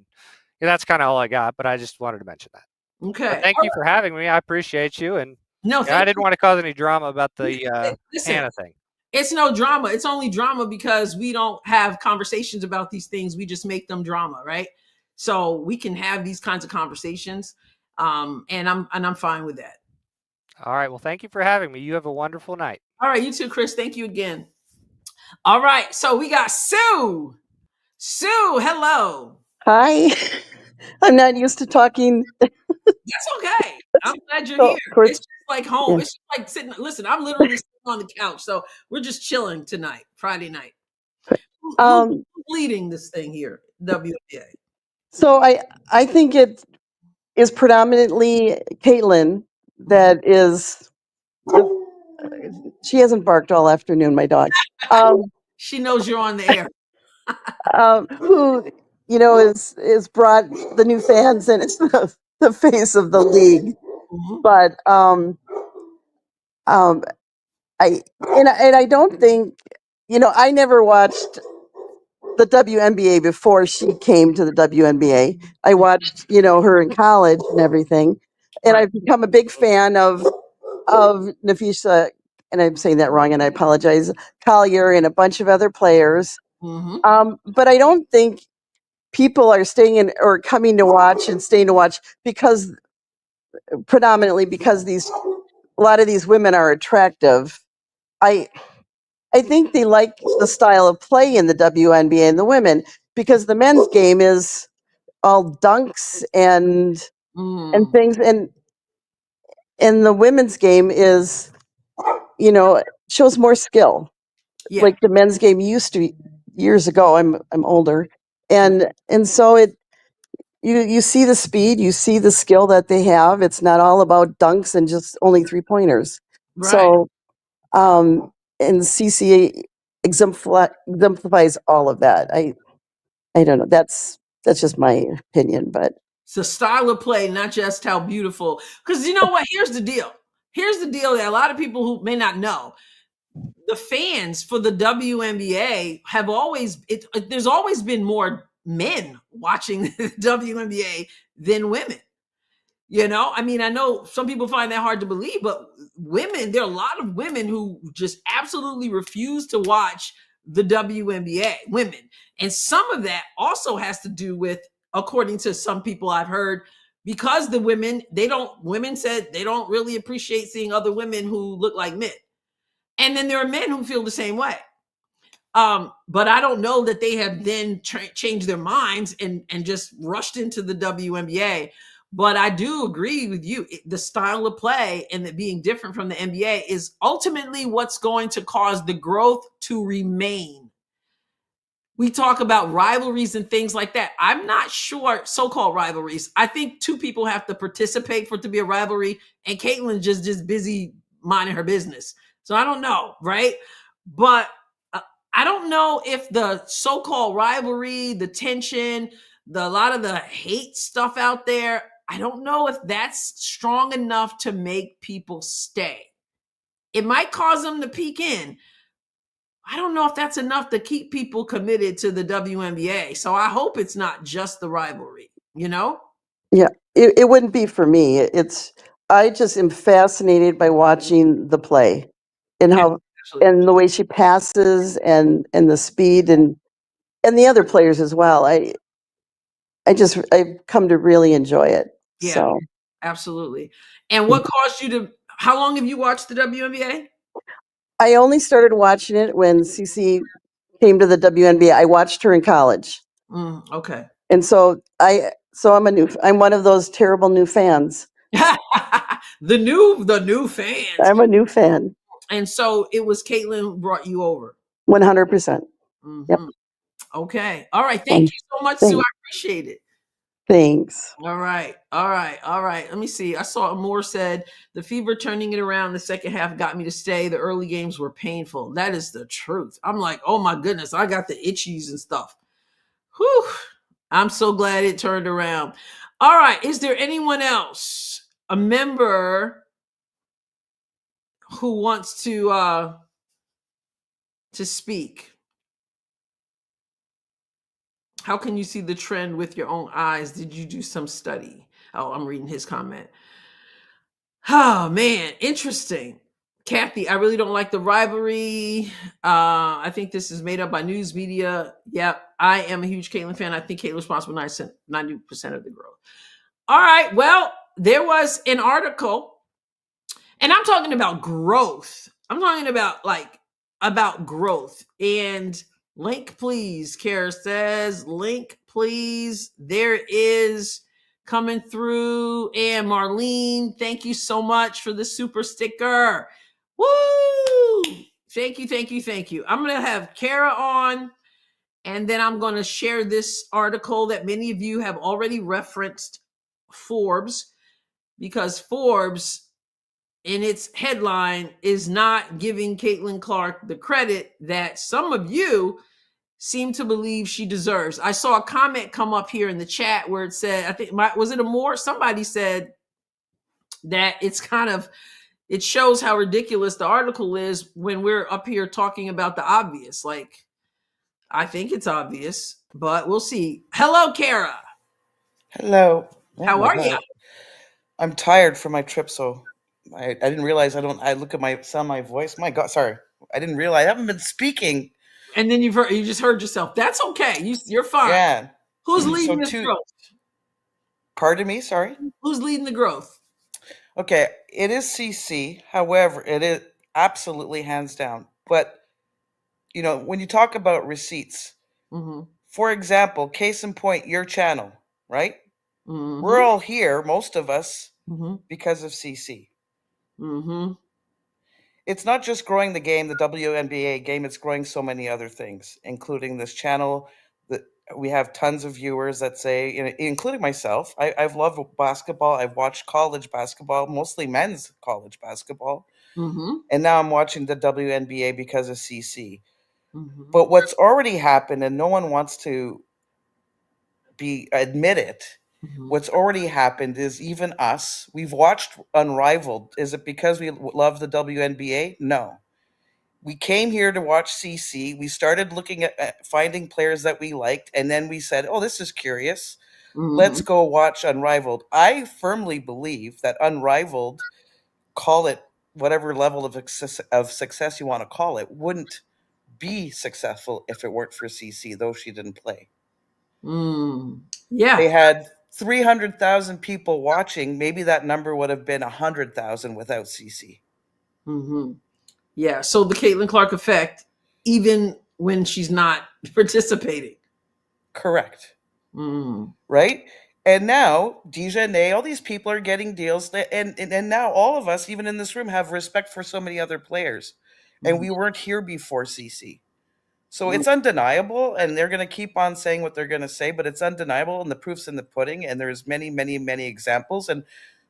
that's kind of all I got, but I just wanted to mention that. Okay. But thank you for having me. I appreciate you. And no, I didn't want to cause any drama about the listen, Hannah thing. It's no drama. It's only drama because we don't have conversations about these things. We just make them drama, right? So we can have these kinds of conversations. And I'm fine with that. All right. Well, thank you for having me. You have a wonderful night. All right. You too, Chris. Thank you again. All right. So we got Sue. Sue, hello. Hi. I'm not used to talking. That's okay. I'm glad you're here. Course, it's just like home. Yeah. It's just like sitting. Listen, I'm literally sitting on the couch. So we're just chilling tonight, Friday night. Who's leading this thing here, WNBA? So I think it is predominantly Caitlin that is. She hasn't barked all afternoon, my dog. She knows you're on the air. Who is brought the new fans and it's the face of the league. Mhm. But I don't think I never watched the WNBA before she came to the WNBA. I watched her in college and everything, and Right. I've become a big fan of Nafisa, and I'm saying that wrong, and I apologize. Collier and a bunch of other players. Mm-hmm. But I don't think people are staying in or coming to watch and staying to watch because predominantly because a lot of these women are attractive. I I think they like the style of play in the WNBA and the women because the men's game is all dunks and Mm. things and the women's game is shows more skill Yeah. like the men's game used to years ago. I'm older and so you see the speed, you see the skill that they have. It's not all about dunks and just only 3-pointers. Right. So and CCA exemplifies all of that. I don't know. That's just my opinion, but It's a style of play, not just how beautiful. Because you know what? Here's the deal. Here's the deal that a lot of people who may not know. The fans for the WNBA have always there's always been more men watching the WNBA than women. I mean, I know some people find that hard to believe, but there are a lot of women who just absolutely refuse to watch the WNBA, women. And some of that also has to do with, according to some people I've heard, because the women said they don't really appreciate seeing other women who look like men. And then there are men who feel the same way. But I don't know that they have then changed their minds and just rushed into the WNBA. But I do agree with you. The style of play and it being different from the NBA is ultimately what's going to cause the growth to remain. We talk about rivalries and things like that. I'm not sure so-called rivalries. I think two people have to participate for it to be a rivalry, and Caitlin's just busy minding her business. So I don't know, right? But I don't know if the so-called rivalry, the tension, a lot of the hate stuff out there, I don't know if that's strong enough to make people stay. It might cause them to peek in. I don't know if that's enough to keep people committed to the WNBA. So I hope it's not just the rivalry, yeah, it wouldn't be for me. I just am fascinated by watching the play and how Absolutely. and the way she passes and the speed and the other players as well. I've come to really enjoy it. Yeah, So absolutely. And what caused you to, how long have you watched the WNBA? I only started watching it when CC came to the WNBA. I watched her in college. Okay. And I'm one of those terrible new fans. the new fans. I'm a new fan. And so it was Caitlin who brought you over. 100%. Yep. Okay. All right. Thank And you so much, Sue. I thanks. appreciate it. Thanks. All right. Let me see. I saw Moore said the fever turning it around the second half got me to stay. The early games were painful. That is the truth. I'm like, oh my goodness, I got the itchies and stuff. Whew. I'm so glad it turned around. All right. Is there anyone else, a member who wants to speak? How can you see the trend with your own eyes? Did you do some study? Oh, I'm reading his comment. Oh man, interesting. Kathy, I really don't like the rivalry. I think this is made up by news media. Yep, I am a huge Caitlin fan. I think Caitlin's responsible 90% of the growth. All right, well, there was an article, and I'm talking about growth. I'm talking about growth. And link, please. Kara says, link, please. There is coming through. And Marlene, thank you so much for the super sticker. Woo! Thank you. I'm going to have Kara on, And then I'm going to share this article that many of you have already referenced, Forbes, because Forbes, in its headline, is not giving Caitlin Clark the credit that some of you seem to believe she deserves. I saw a comment come up here in the chat where it said, I think, was it Amore? Somebody said that it's kind of, it shows how ridiculous the article is when we're up here talking about the obvious. Like, I think it's obvious, but we'll see. Hello, Kara. Hello. Oh How my are you? God. I'm tired from my trip, so I didn't realize I look at my sound my voice. My God, sorry. I didn't realize I haven't been speaking. And then you just heard yourself. That's okay. You're fine. Yeah. Who's So leading this growth? pardon me, sorry. Who's leading the growth? Okay, it is CC. However, it is absolutely hands down. But you know, when you talk about receipts, Mm-hmm. for example, case in point, your channel, right? Mm-hmm. We're all here, most of us, Mm-hmm. because of CC. Mm-hmm. It's not just growing the game, the WNBA game, it's growing so many other things, including this channel. That we have tons of viewers that say, you know, including myself, I've loved basketball. I've watched college basketball, mostly men's college basketball. Mm-hmm. And now I'm watching the WNBA because of CC. Mm-hmm. But what's already happened, and no one wants to admit it, Mm-hmm. what's already happened is even us, we've watched Unrivaled. Is it because we love the WNBA? No. We came here to watch CC. We started looking at finding players that we liked, and then we said, oh, this is curious. Let's go watch Unrivaled. I firmly believe that Unrivaled, call it whatever level of success you want to call it, wouldn't be successful if it weren't for CC, though she didn't play. Yeah. They had 300,000 people watching. Maybe that number would have been 100,000 without CC. Mm-hmm. Yeah. So the Caitlin Clark effect, even when she's not participating. Correct. Mm. Right? And now Dejanay, all these people are getting deals, and now all of us, even in this room, have respect for so many other players, and we weren't here before CC. So it's undeniable, and they're going to keep on saying what they're going to say, but it's undeniable, and the proof's in the pudding, and there's many, many, many examples. And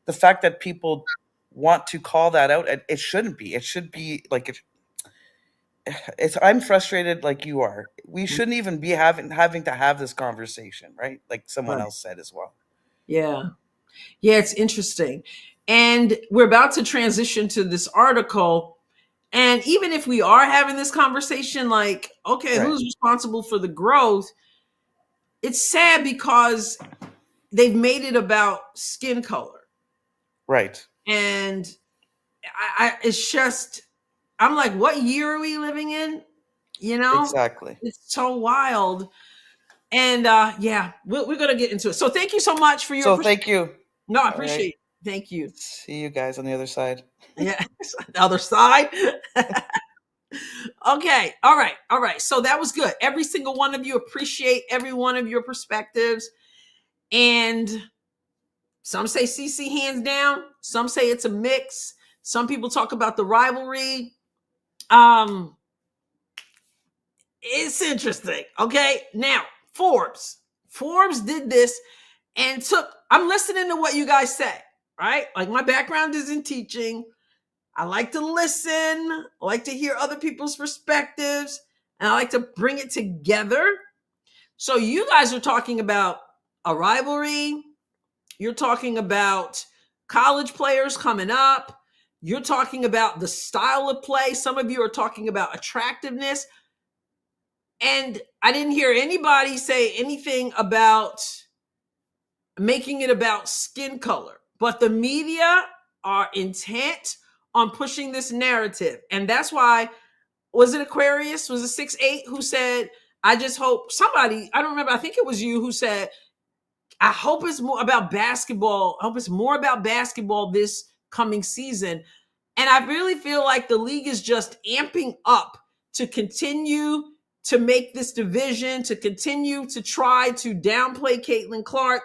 the fact that people want to call that out, it shouldn't be. It should be like I'm frustrated like you are. We shouldn't even be having to have this conversation, right? Like someone else said as well. Yeah. Yeah, it's interesting. And we're about to transition to this article. And even if we are having this conversation, like, okay, Right. who's responsible for the growth? It's sad because they've made it about skin color. Right. And it's just, I'm like, what year are we living in? You know, Exactly. it's so wild. And yeah, we're going to get into it. So thank you so much for your. So thank you. No, I All appreciate right. it. Thank you. See you guys on the other side. Yeah, the other side. Okay. All right. All right. So that was good. Every single one of you, appreciate every one of your perspectives. And some say CC hands down. Some say it's a mix. Some people talk about the rivalry. It's interesting. Okay. Now, Forbes did this and I'm listening to what you guys say, right? Like, my background is in teaching. I like to listen. I like to hear other people's perspectives, and I like to bring it together. So you guys are talking about a rivalry. You're talking about college players coming up. You're talking about the style of play. Some of you are talking about attractiveness. And I didn't hear anybody say anything about making it about skin color. But the media are intent on pushing this narrative. And that's why, was it Aquarius? Was it 6'8" who said, I just hope somebody, I don't remember, I think it was you who said, I hope it's more about basketball. I hope it's more about basketball this coming season. And I really feel like the league is just amping up to continue to make this division, to continue to try to downplay Caitlin Clark.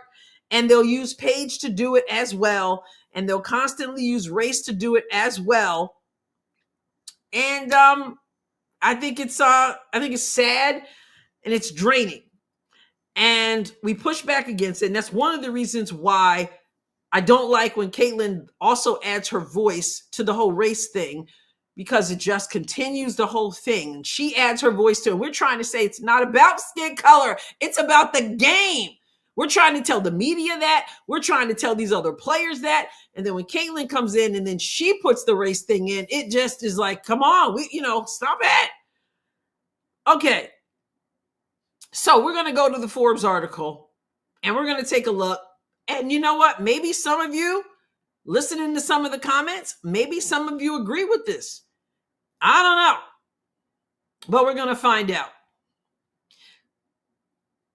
And they'll use Paige to do it as well. And they'll constantly use race to do it as well. And I think it's sad. and it's draining. And we push back against it. And that's one of the reasons why I don't like when Caitlyn also adds her voice to the whole race thing, because it just continues the whole thing. And she adds her voice to it. We're trying to say it's not about skin color. It's about the game. We're trying to tell the media that. We're trying to tell these other players that. And then when Caitlyn comes in and then she puts the race thing in, it just is like, come on, stop it. Okay. So we're going to go to the Forbes article and we're going to take a look. And you know what? Maybe some of you listening to some of the comments, maybe some of you agree with this. I don't know. But we're going to find out.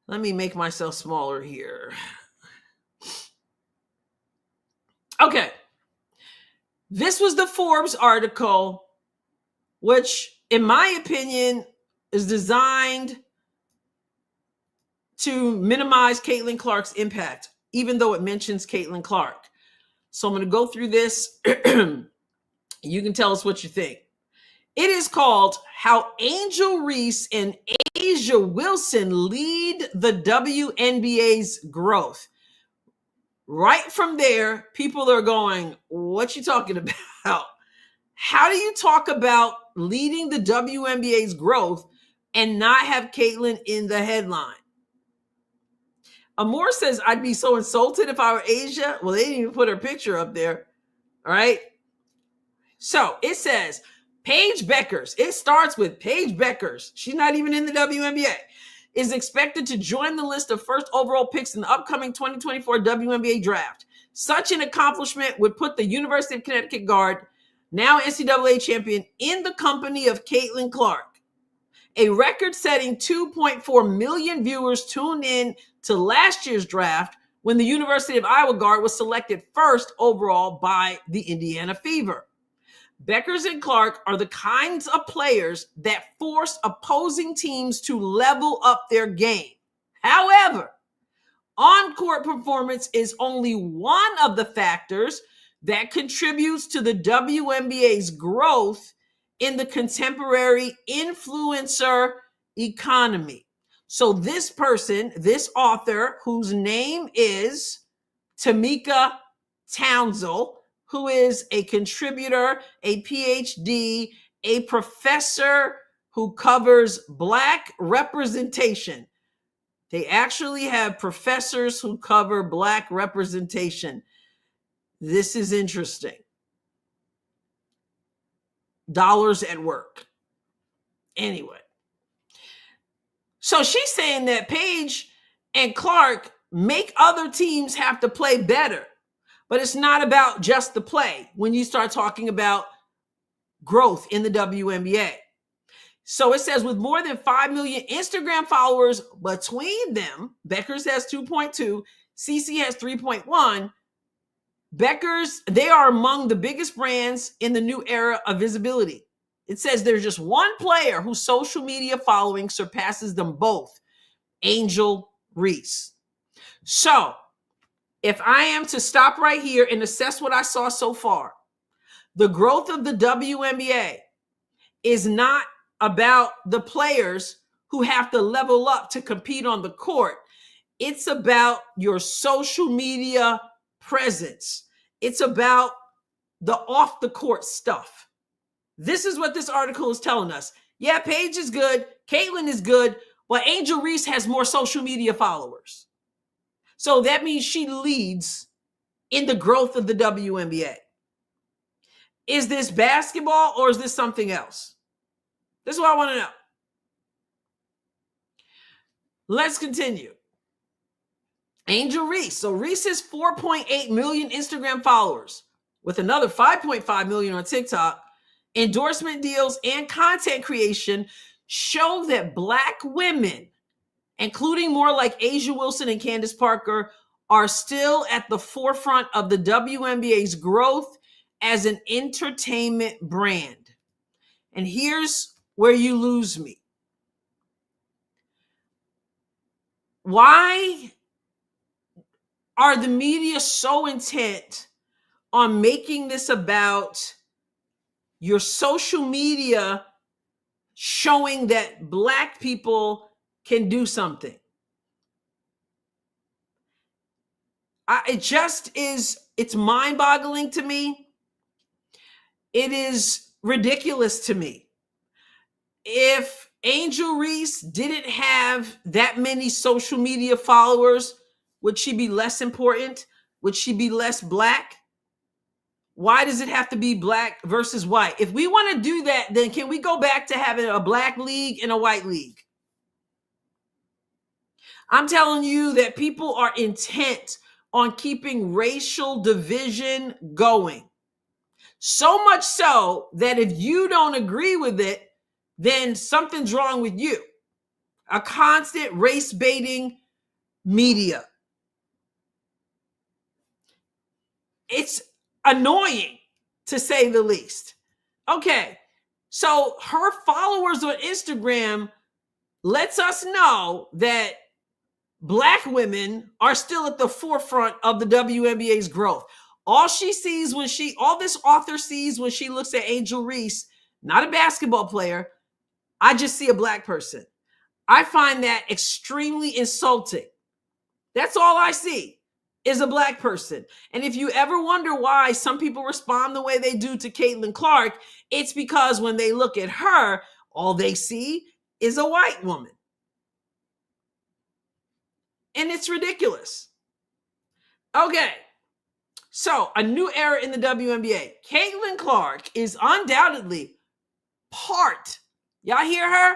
Let me make myself smaller here. Okay. This was the Forbes article, which, in my opinion, is designed to minimize Caitlin Clark's impact, even though it mentions Caitlin Clark. So I'm going to go through this. You can tell us what you think. It is called How Angel Reese and A'ja Wilson Lead the WNBA's Growth. Right from there, people are going, what you talking about? How do you talk about leading the WNBA's growth and not have Caitlyn in the headline? Amor says, I'd be so insulted if I were A'ja. Well, they didn't even put her picture up there. All right. So it says, Paige Beckers. It starts with Paige Beckers. She's not even in the WNBA. Is expected to join the list of first overall picks in the upcoming 2024 WNBA draft. Such an accomplishment would put the University of Connecticut guard, now NCAA champion, in the company of Caitlin Clark. A record-setting 2.4 million viewers tuned in to last year's draft when the University of Iowa guard was selected first overall by the Indiana Fever. Beckers and Clark are the kinds of players that force opposing teams to level up their game. However, on-court performance is only one of the factors that contributes to the WNBA's growth in the contemporary influencer economy. So this person, this author, whose name is Tamika Townsell, who is a contributor, a PhD, a professor who covers Black representation. They actually have professors who cover Black representation. This is interesting. Dollars at work. Anyway. So she's saying that Paige and Clark make other teams have to play better. But it's not about just the play when you start talking about growth in the WNBA. So it says with more than 5 million Instagram followers between them, Beckers has 2.2, CC has 3.1. Beckers, they are among the biggest brands in the new era of visibility. It says there's just one player whose social media following surpasses them both, Angel Reese. So if I am to stop right here and assess what I saw so far, the growth of the WNBA is not about the players who have to level up to compete on the court. It's about your social media presence. It's about the off the court stuff. This is what this article is telling us. Yeah, Paige is good. Caitlin is good. But Angel Reese has more social media followers. So that means she leads in the growth of the WNBA. Is this basketball or is this something else? This is what I want to know. Let's continue. Angel Reese. So Reese has 4.8 million Instagram followers with another 5.5 million on TikTok. Endorsement deals and content creation show that Black women, including more like A'ja Wilson and Candace Parker, are still at the forefront of the WNBA's growth as an entertainment brand. And here's where you lose me. Why are the media so intent on making this about your social media showing that Black people can do something. It's mind-boggling to me. It is ridiculous to me. If Angel Reese didn't have that many social media followers, would she be less important? Would she be less black? Why does it have to be black versus white? If we want to do that, then can we go back to having a black league and a white league? I'm telling you that people are intent on keeping racial division going. So much so that if you don't agree with it, then something's wrong with you. A constant race baiting media. It's annoying, to say the least. Okay, so her followers on Instagram lets us know that Black women are still at the forefront of the WNBA's growth. All this author sees when she looks at Angel Reese, not a basketball player, I just see a Black person. I find that extremely insulting. That's all I see is a Black person. And if you ever wonder why some people respond the way they do to Caitlin Clark, it's because when they look at her, all they see is a white woman. And it's ridiculous. Okay, so a new era in the WNBA. Caitlin Clark is undoubtedly part. Y'all hear her?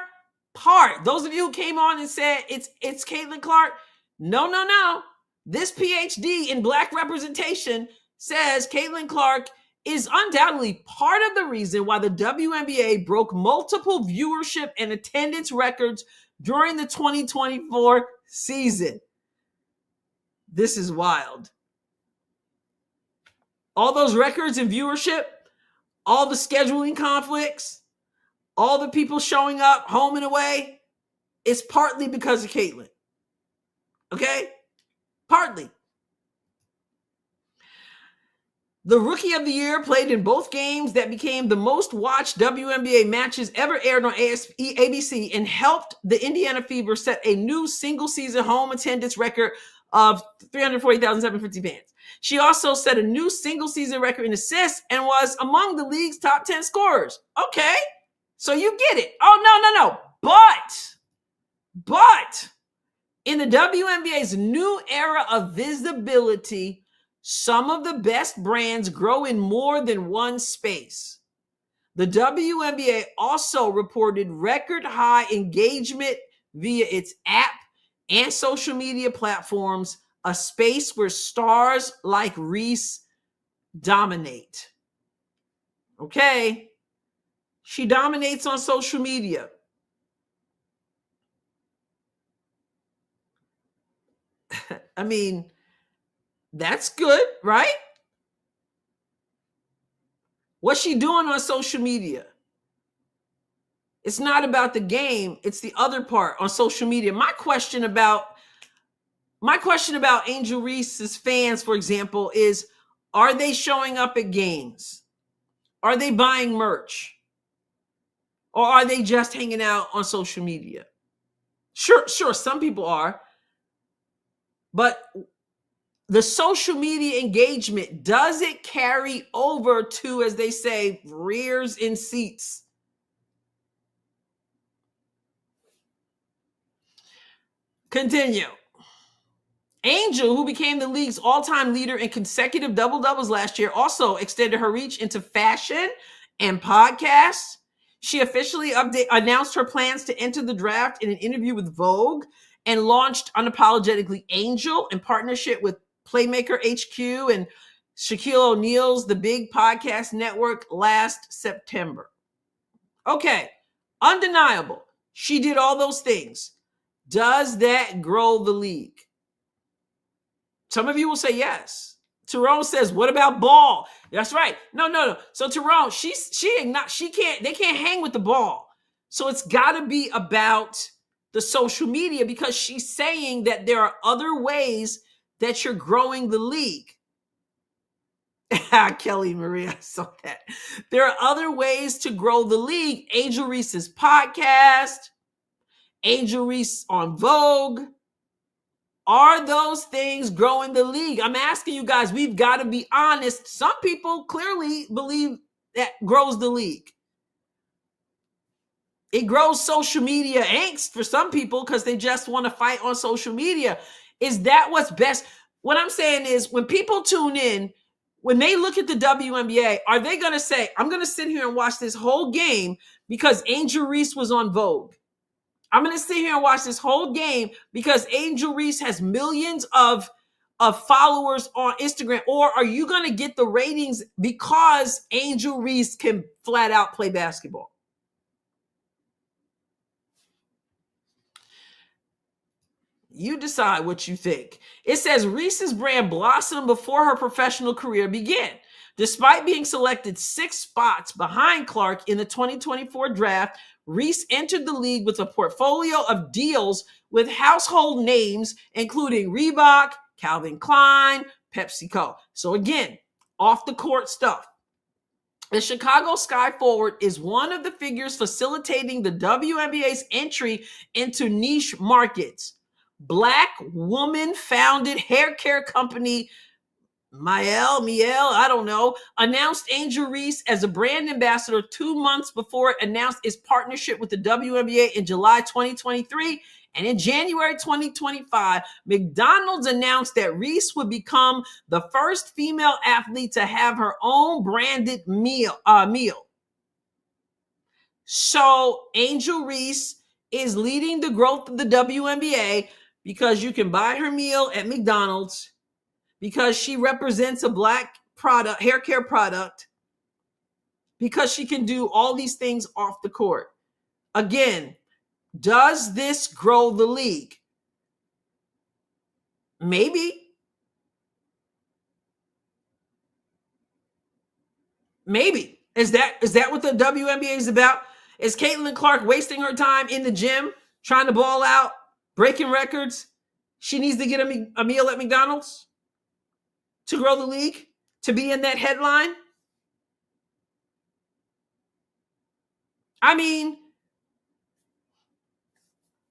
Part. Those of you who came on and said it's Caitlin Clark. No. This PhD in Black representation says Caitlin Clark is undoubtedly part of the reason why the WNBA broke multiple viewership and attendance records during the 2024 season. This is wild. All those records and viewership, all the scheduling conflicts, all the people showing up home and away, it's partly because of Caitlin. Okay? Partly. The Rookie of the Year played in both games that became the most watched WNBA matches ever aired on ABC and helped the Indiana Fever set a new single-season home attendance record of 340,750 fans. She also set a new single-season record in assists and was among the league's top 10 scorers. Okay, so you get it. Oh, no. But in the WNBA's new era of visibility, some of the best brands grow in more than one space. The WNBA also reported record high engagement via its app and social media platforms, a space where stars like Reese dominate. Okay, she dominates on social media. I mean, that's good, right? What's she doing on social media? It's not about the game, it's the other part on social media. My question about Angel Reese's fans, for example, is, are they showing up at games? Are they buying merch? Or are they just hanging out on social media? Sure, some people are. But the social media engagement, does it carry over to, as they say, rears in seats? Continue. Angel, who became the league's all-time leader in consecutive double-doubles last year, also extended her reach into fashion and podcasts. She officially announced her plans to enter the draft in an interview with Vogue and launched Unapologetically Angel in partnership with Playmaker HQ and Shaquille O'Neal's The Big Podcast Network last September. Okay, undeniable. She did all those things. Does that grow the league? Some of you will say yes. Tyrone says, what about ball? That's right. No. So Tyrone, they can't hang with the ball. So it's got to be about the social media, because she's saying that there are other ways that you're growing the league. Kelly Marie, I saw that. There are other ways to grow the league. Angel Reese's podcast, Angel Reese on Vogue. Are those things growing the league? I'm asking you guys, we've got to be honest. Some people clearly believe that grows the league. It grows social media angst for some people because they just want to fight on social media. Is that what's best? What I'm saying is when people tune in, when they look at the WNBA, are they going to say, I'm going to sit here and watch this whole game because Angel Reese was on Vogue? I'm going to sit here and watch this whole game because Angel Reese has millions of followers on Instagram? Or are you going to get the ratings because Angel Reese can flat out play basketball? You decide what you think. It says Reese's brand blossomed before her professional career began. Despite being selected 6 spots behind Clark in the 2024 draft, Reese entered the league with a portfolio of deals with household names, including Reebok, Calvin Klein, PepsiCo. So again, off the court stuff. The Chicago Sky Forward is one of the figures facilitating the WNBA's entry into niche markets. Black woman-founded hair care company Miel, I don't know, announced Angel Reese as a brand ambassador 2 months before it announced its partnership with the WNBA in July 2023. And in January 2025, McDonald's announced that Reese would become the first female athlete to have her own branded meal. So Angel Reese is leading the growth of the WNBA because you can buy her meal at McDonald's, because she represents a Black product, hair care product, because she can do all these things off the court. Again, does this grow the league? Maybe. Maybe. Is that what the WNBA is about? Is Caitlin Clark wasting her time in the gym, trying to ball out, breaking records? She needs to get a meal at McDonald's to grow the league, to be in that headline? I mean,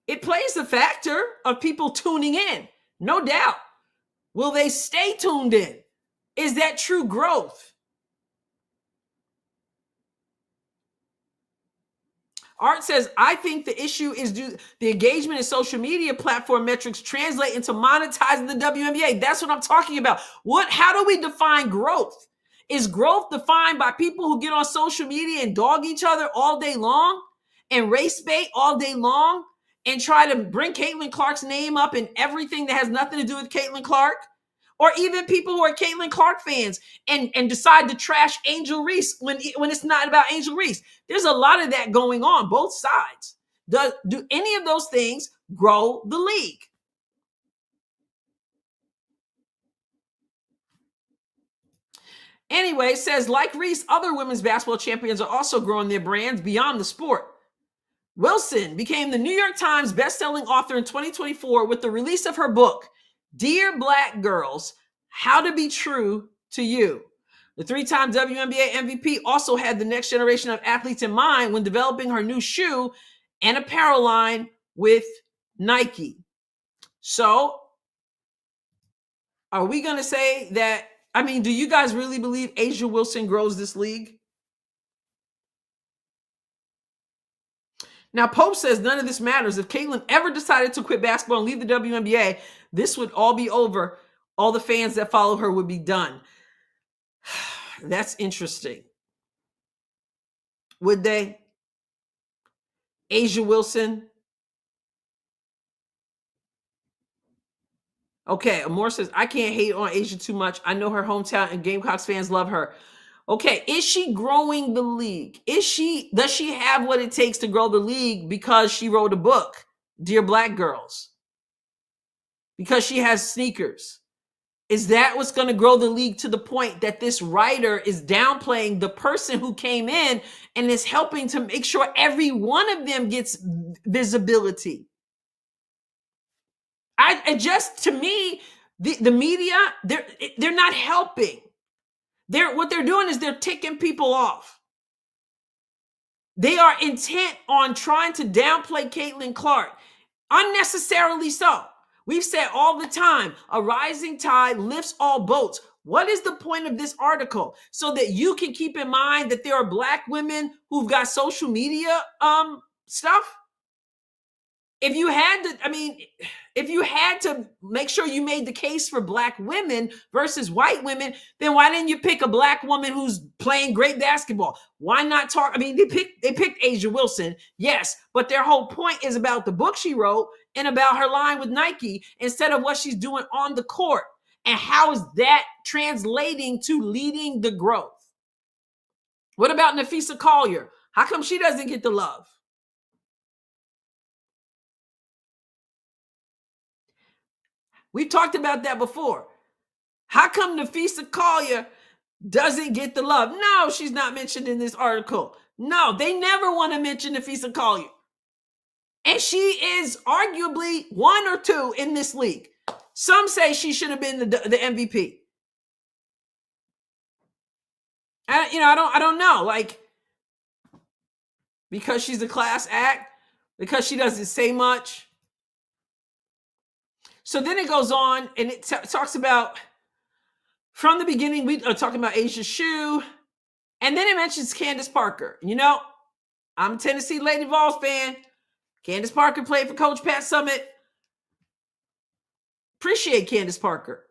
it plays a factor of people tuning in, no doubt. Will they stay tuned in? Is that true growth? Art says, I think the issue is the engagement in social media platform metrics translate into monetizing the WNBA. That's what I'm talking about. How do we define growth? Is growth defined by people who get on social media and dog each other all day long and race bait all day long and try to bring Caitlin Clark's name up in everything that has nothing to do with Caitlin Clark? Or even people who are Caitlin Clark fans and decide to trash Angel Reese when it's not about Angel Reese. There's a lot of that going on, both sides. Do any of those things grow the league? Anyway, it says, like Reese, other women's basketball champions are also growing their brands beyond the sport. Wilson became the New York Times bestselling author in 2024 with the release of her book, Dear Black Girls, How to Be True to You. The 3-time WNBA MVP also had the next generation of athletes in mind when developing her new shoe and apparel line with Nike. So, are we going to say that, do you guys really believe Asia Wilson grows this league? Now, Pope says none of this matters. If Caitlin ever decided to quit basketball and leave the WNBA, this would all be over. All the fans that follow her would be done. That's interesting. Would they? Asia Wilson? Okay, Amor says, I can't hate on Asia too much. I know her hometown and Gamecocks fans love her. Okay, is she growing the league? Does she have what it takes to grow the league because she wrote a book, Dear Black Girls? Because she has sneakers? Is that what's going to grow the league to the point that this writer is downplaying the person who came in and is helping to make sure every one of them gets visibility? To me, the media, they're not helping. What they're doing is they're ticking people off. They are intent on trying to downplay Caitlin Clark, unnecessarily so. We've said all the time, a rising tide lifts all boats. What is the point of this article? So that you can keep in mind that there are Black women who've got social media stuff? If you had to make sure you made the case for Black women versus white women, then why didn't you pick a Black woman who's playing great basketball? Why not talk? I mean, they picked Asia Wilson, yes, but their whole point is about the book she wrote and about her line with Nike instead of what she's doing on the court. And how is that translating to leading the growth? What about Nafisa Collier? How come she doesn't get the love? We've talked about that before. How come Nafisa Collier doesn't get the love? No, she's not mentioned in this article. No, they never want to mention Nafisa Collier. And she is arguably 1 or 2 in this league. Some say she should have been the MVP. I don't know. Like, because she's a class act, because she doesn't say much. So then it goes on and it talks about, from the beginning, we are talking about Asia Shu, and then it mentions Candace Parker. You know, I'm a Tennessee Lady Vols fan. Candace Parker played for Coach Pat Summitt. Appreciate Candace Parker.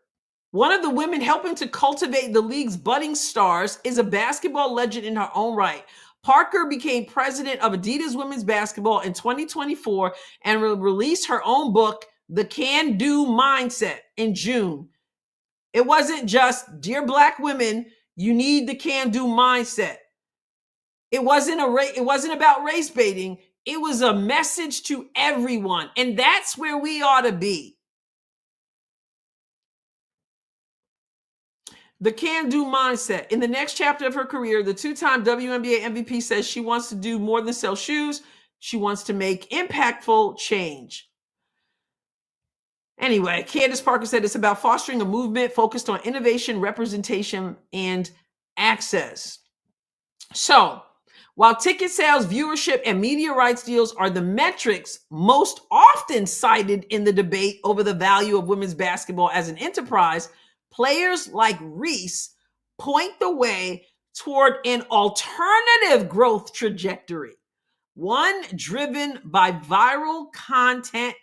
One of the women helping to cultivate the league's budding stars is a basketball legend in her own right. Parker became president of Adidas Women's Basketball in 2024 and released her own book, The Can-Do Mindset, in June. It wasn't just, dear Black women, you need the can-do mindset. It wasn't about race baiting. It was a message to everyone. And that's where we ought to be. The can-do mindset. In the next chapter of her career, the 2-time WNBA MVP says she wants to do more than sell shoes. She wants to make impactful change. Anyway, Candace Parker said it's about fostering a movement focused on innovation, representation, and access. So, while ticket sales, viewership, and media rights deals are the metrics most often cited in the debate over the value of women's basketball as an enterprise, players like Reese point the way toward an alternative growth trajectory, one driven by viral content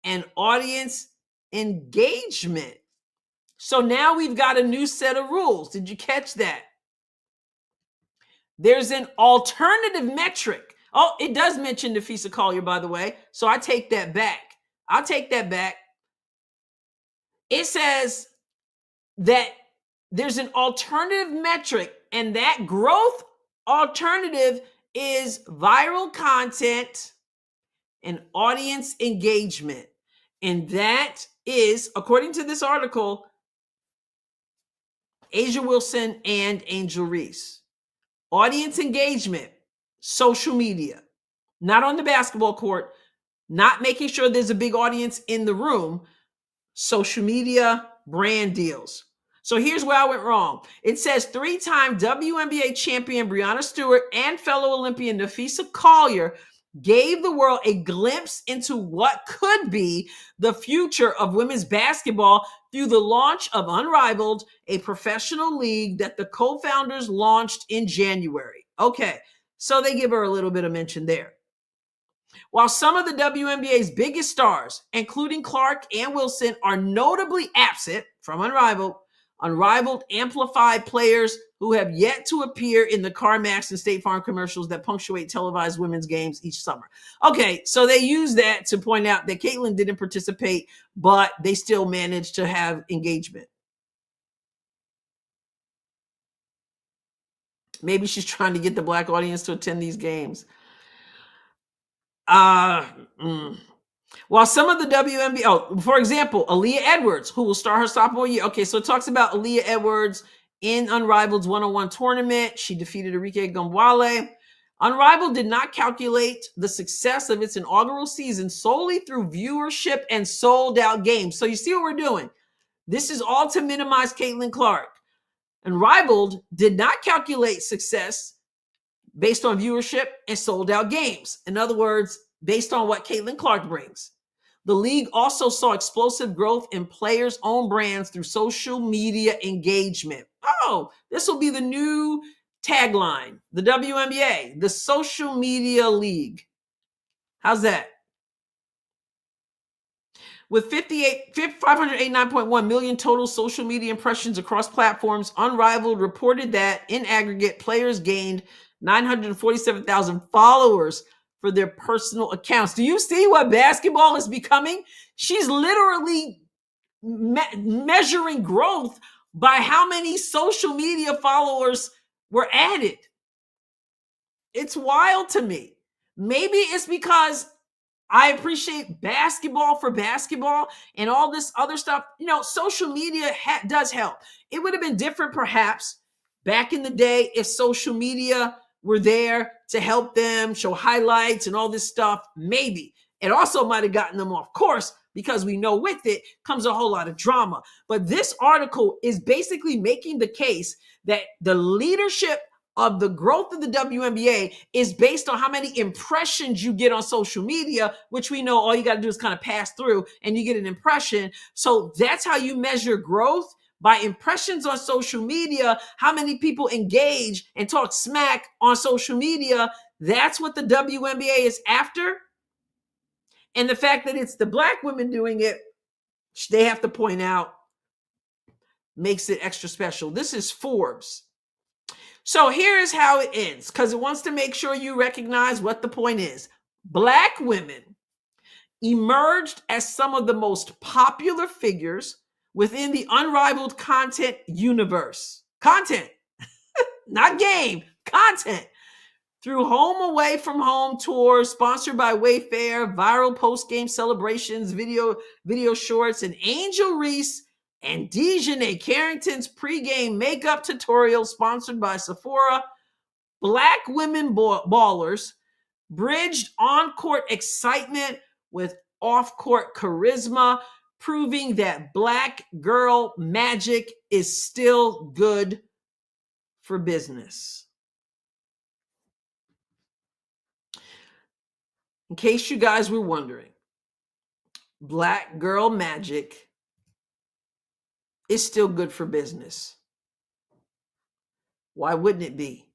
and audience engagement. So now we've got a new set of rules. Did you catch that? There's an alternative metric. Oh, it does mention Nafisa Collier, by the way. So I take that back. I'll take that back. It says that there's an alternative metric, and that growth alternative is viral content and audience engagement. And that is, according to this article, Asia Wilson and Angel Reese. Audience engagement, social media, not on the basketball court, not making sure there's a big audience in the room, social media, brand deals. So here's where I went wrong. It says 3-time WNBA champion Breanna Stewart and fellow Olympian Nafisa Collier gave the world a glimpse into what could be the future of women's basketball through the launch of Unrivaled, a professional league that the co-founders launched in January. Okay, so they give her a little bit of mention there. While some of the WNBA's biggest stars, including Clark and Wilson, are notably absent from Unrivaled amplified players who have yet to appear in the CarMax and State Farm commercials that punctuate televised women's games each summer. Okay, so they use that to point out that Caitlin didn't participate, but they still managed to have engagement. Maybe she's trying to get the Black audience to attend these games. While some of the WNBA, for example, Aaliyah Edwards, who will start her sophomore year. Okay, so it talks about Aaliyah Edwards in Unrivaled's 101 tournament. She defeated Enrique Gambale. Unrivaled did not calculate the success of its inaugural season solely through viewership and sold out games. So you see what we're doing. This is all to minimize Caitlin Clark. Unrivaled did not calculate success based on viewership and sold out games. In other words, based on what Caitlin Clark brings. The league also saw explosive growth in players' own brands through social media engagement. Oh, this will be the new tagline, the WNBA, the social media league. How's that? With 589.1 million total social media impressions across platforms, Unrivaled reported that in aggregate, players gained 947,000 followers for their personal accounts. Do you see what basketball is becoming? She's literally measuring growth by how many social media followers were added. It's wild to me. Maybe it's because I appreciate basketball for basketball and all this other stuff. You know, social media does help. It would have been different perhaps back in the day if social media were there to help them show highlights and all this stuff. Maybe. It also might have gotten them off course because we know with it comes a whole lot of drama. But this article is basically making the case that the leadership of the growth of the WNBA is based on how many impressions you get on social media, which we know all you got to do is kind of pass through and you get an impression. So that's how you measure growth, by impressions on social media, how many people engage and talk smack on social media. That's what the WNBA is after. And the fact that it's the Black women doing it, they have to point out, makes it extra special. This is Forbes. So here's how it ends, because it wants to make sure you recognize what the point is. Black women emerged as some of the most popular figures within the Unrivaled content universe. Content, not game, content. Through home away from home tours sponsored by Wayfair, viral post-game celebrations, video shorts, and Angel Reese and Dejanay Carrington's pregame makeup tutorial sponsored by Sephora, Black women ballers bridged on-court excitement with off-court charisma, proving that Black girl magic is still good for business. In case you guys were wondering, Black girl magic is still good for business. Why wouldn't it be?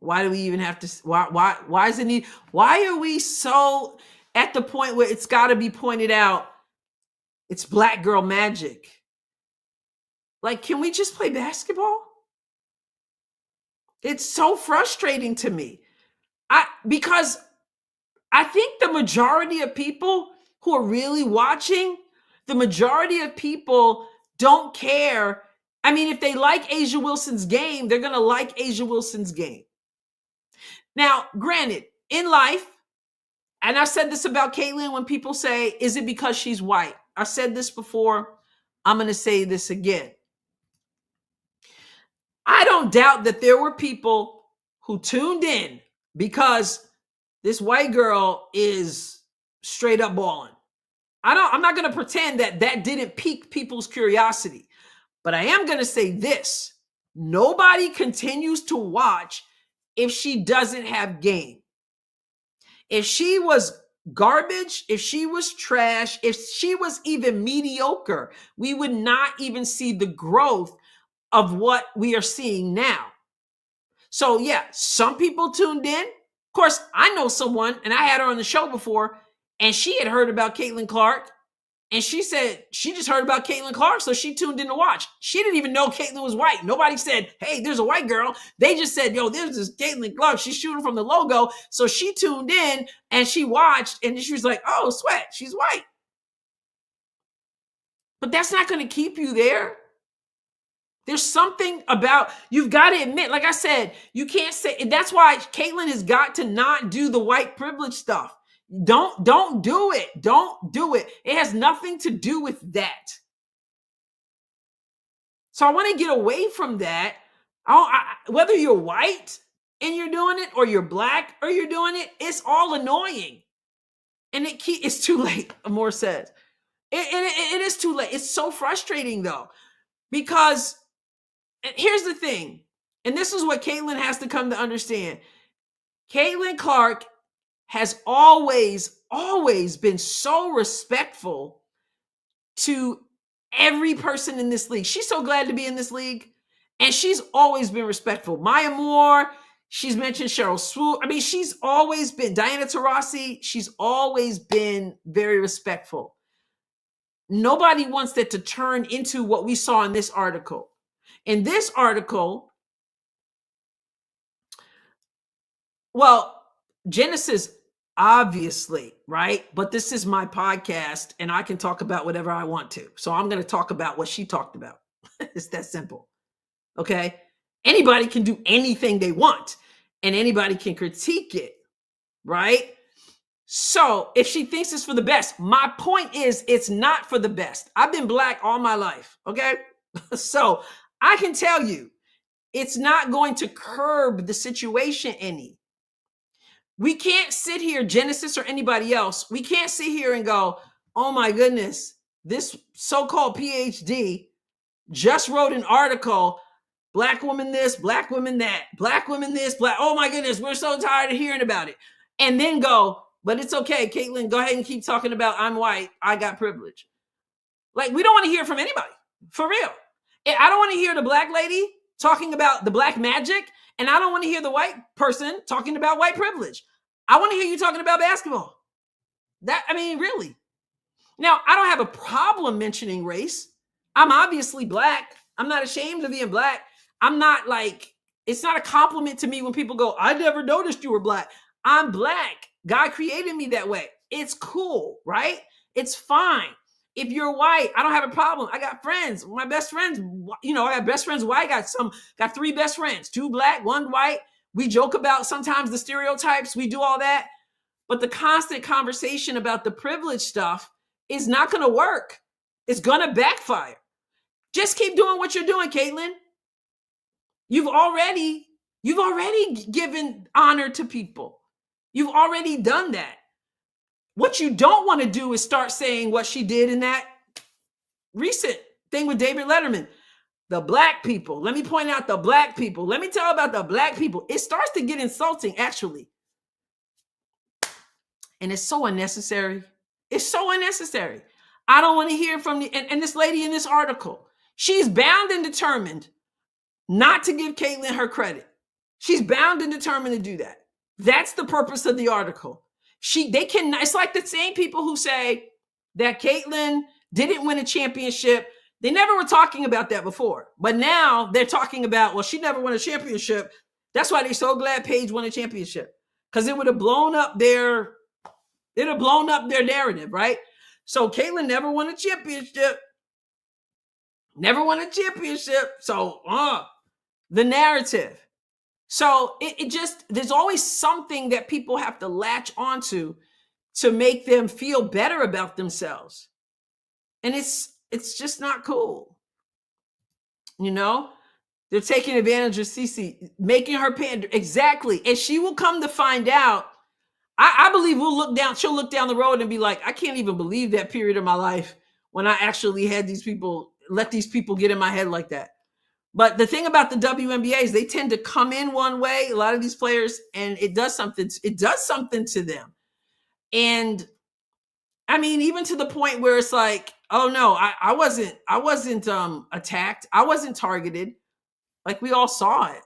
Why do we even have to? Why is it need? Why are we so at the point where it's got to be pointed out? It's Black girl magic. Like, can we just play basketball? It's so frustrating to me. Because I think the majority of people who are really watching, the majority of people don't care. I mean, if they like A'ja Wilson's game, they're going to like A'ja Wilson's game. Now, granted, in life, and I've said this about Caitlin when people say, is it because she's white? I said this before. I'm going to say this again. I don't doubt that there were people who tuned in because this white girl is straight up balling. I'm not going to pretend that didn't pique people's curiosity, but I am going to say this. Nobody continues to watch if she doesn't have game. If she was garbage, if she was trash, if she was even mediocre, we would not even see the growth of what we are seeing now. So yeah, some people tuned in. Of course, I know someone, and I had her on the show before, and she had heard about Caitlin Clark, and she said she just heard about Caitlin Clark, so she tuned in to watch. She didn't even know Caitlin was white. Nobody said, hey, there's a white girl. They just said, yo, there's this Caitlin Clark. She's shooting from the logo. So she tuned in, and she watched, and she was like, oh, sweat, she's white. But that's not going to keep you there. There's something about, you've got to admit, like I said, you can't say, that's why Caitlin has got to not do the white privilege stuff. Don't do it. Don't do it. It has nothing to do with that. So I want to get away from that. Whether you're white and you're doing it, or you're Black or you're doing it, it's all annoying. And it's too late, Amor says. It is too late. It's so frustrating though, because here's the thing, and this is what Caitlin has to come to understand. Caitlin Clark has always been so respectful to every person in this league. She's so glad to be in this league. And she's always been respectful. Maya Moore, she's mentioned Cheryl Swoop. I mean, she's always been, Diana Taurasi, she's always been very respectful. Nobody wants that to turn into what we saw in this article. In this article, well, Genesis, obviously, right? But this is my podcast and I can talk about whatever I want to. So I'm going to talk about what she talked about. It's that simple. Okay. Anybody can do anything they want and anybody can critique it. Right. So if she thinks it's for the best, my point is it's not for the best. I've been Black all my life. Okay. So I can tell you it's not going to curb the situation any. We can't sit here, Genesis or anybody else, we can't sit here and go, oh my goodness, this so-called PhD just wrote an article, Black woman this, Black woman that, Black woman this, Black, oh my goodness, we're so tired of hearing about it. And then go, but it's okay, Caitlin, go ahead and keep talking about I'm white, I got privilege. Like, we don't want to hear from anybody, for real. I don't want to hear the Black lady talking about the Black magic, and I don't want to hear the white person talking about white privilege. I want to hear you talking about basketball. Really. Now, I don't have a problem mentioning race. I'm obviously Black. I'm not ashamed of being Black. I'm not like, it's not a compliment to me when people go, I never noticed you were Black. I'm Black. God created me that way. It's cool, right? It's fine. If you're white, I don't have a problem. I got friends. My best friends, I got best friends white. Got 3 best friends, 2 Black, 1 white. We joke about sometimes the stereotypes. We do all that. But the constant conversation about the privilege stuff is not going to work. It's going to backfire. Just keep doing what you're doing, Caitlin. You've already given honor to people. You've already done that. What you don't want to do is start saying what she did in that recent thing with David Letterman. The Black people. Let me point out the Black people. Let me tell about the Black people. It starts to get insulting, actually. And it's so unnecessary. It's so unnecessary. I don't want to hear from and this lady in this article. She's bound and determined not to give Caitlin her credit. She's bound and determined to do that. That's the purpose of the article. It's like the same people who say that Caitlin didn't win a championship. They never were talking about that before, but now they're talking about, well, she never won a championship. That's why they're so glad Paige won a championship, because it would have blown up their narrative, right? So Caitlin never won a championship. Never won a championship. So the narrative. So it just, there's always something that people have to latch onto to make them feel better about themselves. And it's just not cool. They're taking advantage of Cece, making her pander. Exactly. And she will come to find out, I believe she'll look down the road and be like, I can't even believe that period of my life when I actually had let these people get in my head like that. But the thing about the WNBA is they tend to come in one way, a lot of these players, and it does something to them. And I mean, even to the point where it's like, oh no, I wasn't attacked. I wasn't targeted. Like, we all saw it.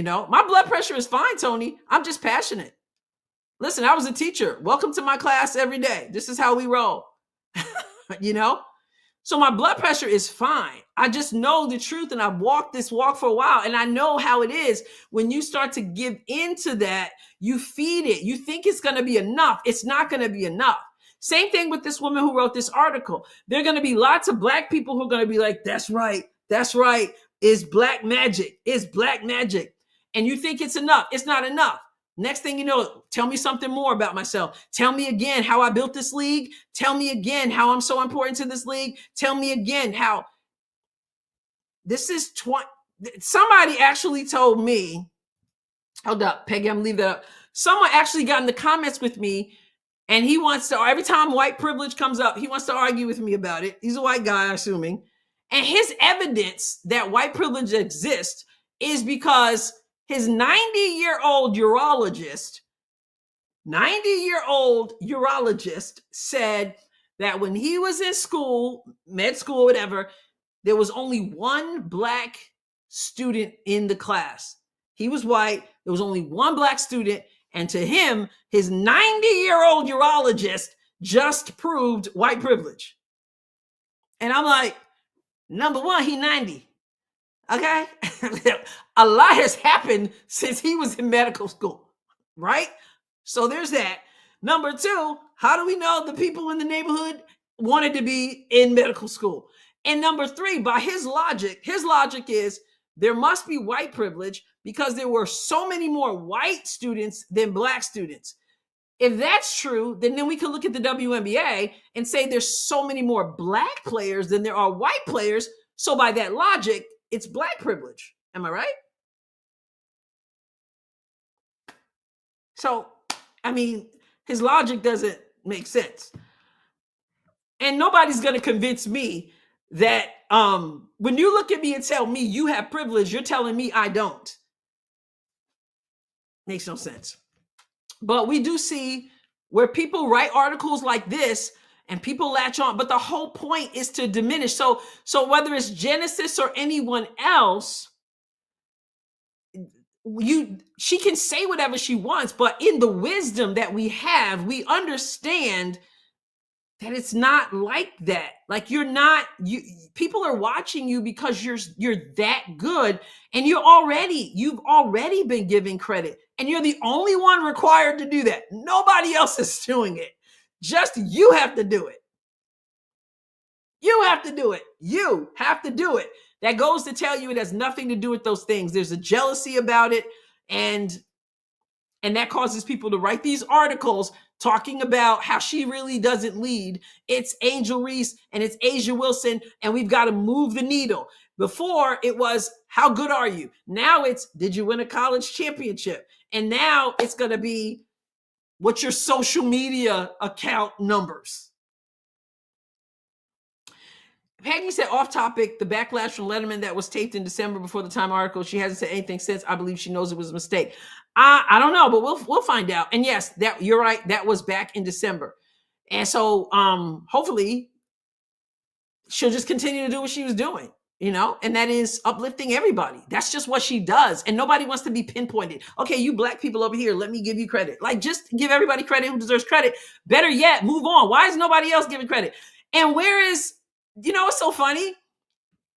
My blood pressure is fine, Tony. I'm just passionate. Listen, I was a teacher. Welcome to my class every day. This is how we roll. So my blood pressure is fine. I just know the truth, and I've walked this walk for a while, and I know how it is when you start to give into that. You feed it. You think it's going to be enough. It's not going to be enough. Same thing with this woman who wrote this article. There are going to be lots of Black people who are going to be like, that's right. That's right. It's Black magic. It's Black magic. And you think it's enough. It's not enough. Next thing you know, tell me something more about myself. Tell me again how I built this league. Tell me again how I'm so important to this league. Tell me again how this is somebody actually told me, hold up, Peggy, I'm leaving that up. Someone actually got in the comments with me, and he wants to, every time white privilege comes up, he wants to argue with me about it. He's a white guy, assuming. And his evidence that white privilege exists is because his 90-year-old urologist, 90-year-old urologist said that when he was in school, med school, whatever, there was only one black student in the class. He was white. There was only one black student. And to him, his 90-year-old urologist just proved white privilege. And I'm like, number one, he 90. Okay? A lot has happened since he was in medical school, right? So there's that. Number two, how do we know the people in the neighborhood wanted to be in medical school? And number three, by his logic is there must be white privilege because there were so many more white students than black students. If that's true, then we can look at the WNBA and say there's so many more black players than there are white players. So by that logic, it's black privilege. Am I right? So, I mean, his logic doesn't make sense. And nobody's going to convince me that when you look at me and tell me you have privilege, you're telling me I don't. Makes no sense. But we do see where people write articles like this and people latch on, but the whole point is to diminish. So whether it's Genesis or anyone else, she can say whatever she wants, but in the wisdom that we have, we understand that it's not like that. Like people are watching you because you're that good, and you've already been given credit, and you're the only one required to do that. Nobody else is doing it. Just you have to do it. You have to do it. You have to do it. That goes to tell you it has nothing to do with those things. There's a jealousy about it, and that causes people to write these articles talking about how she really doesn't lead. It's Angel Reese and it's A'ja Wilson, and we've got to move the needle. Before it was, how good are you? Now it's, did you win a college championship? And now it's going to be, what's your social media account numbers? Peggy said, off topic, the backlash from Letterman that was taped in December before the Time article. She hasn't said anything since. I believe she knows it was a mistake. I don't know, but we'll find out. And yes, that you're right. That was back in December. And so hopefully she'll just continue to do what she was doing, and that is uplifting everybody. That's just what she does. And nobody wants to be pinpointed. Okay, you black people over here, let me give you credit. Like, just give everybody credit who deserves credit. Better yet, move on. Why is nobody else giving credit? And where is, what's so funny?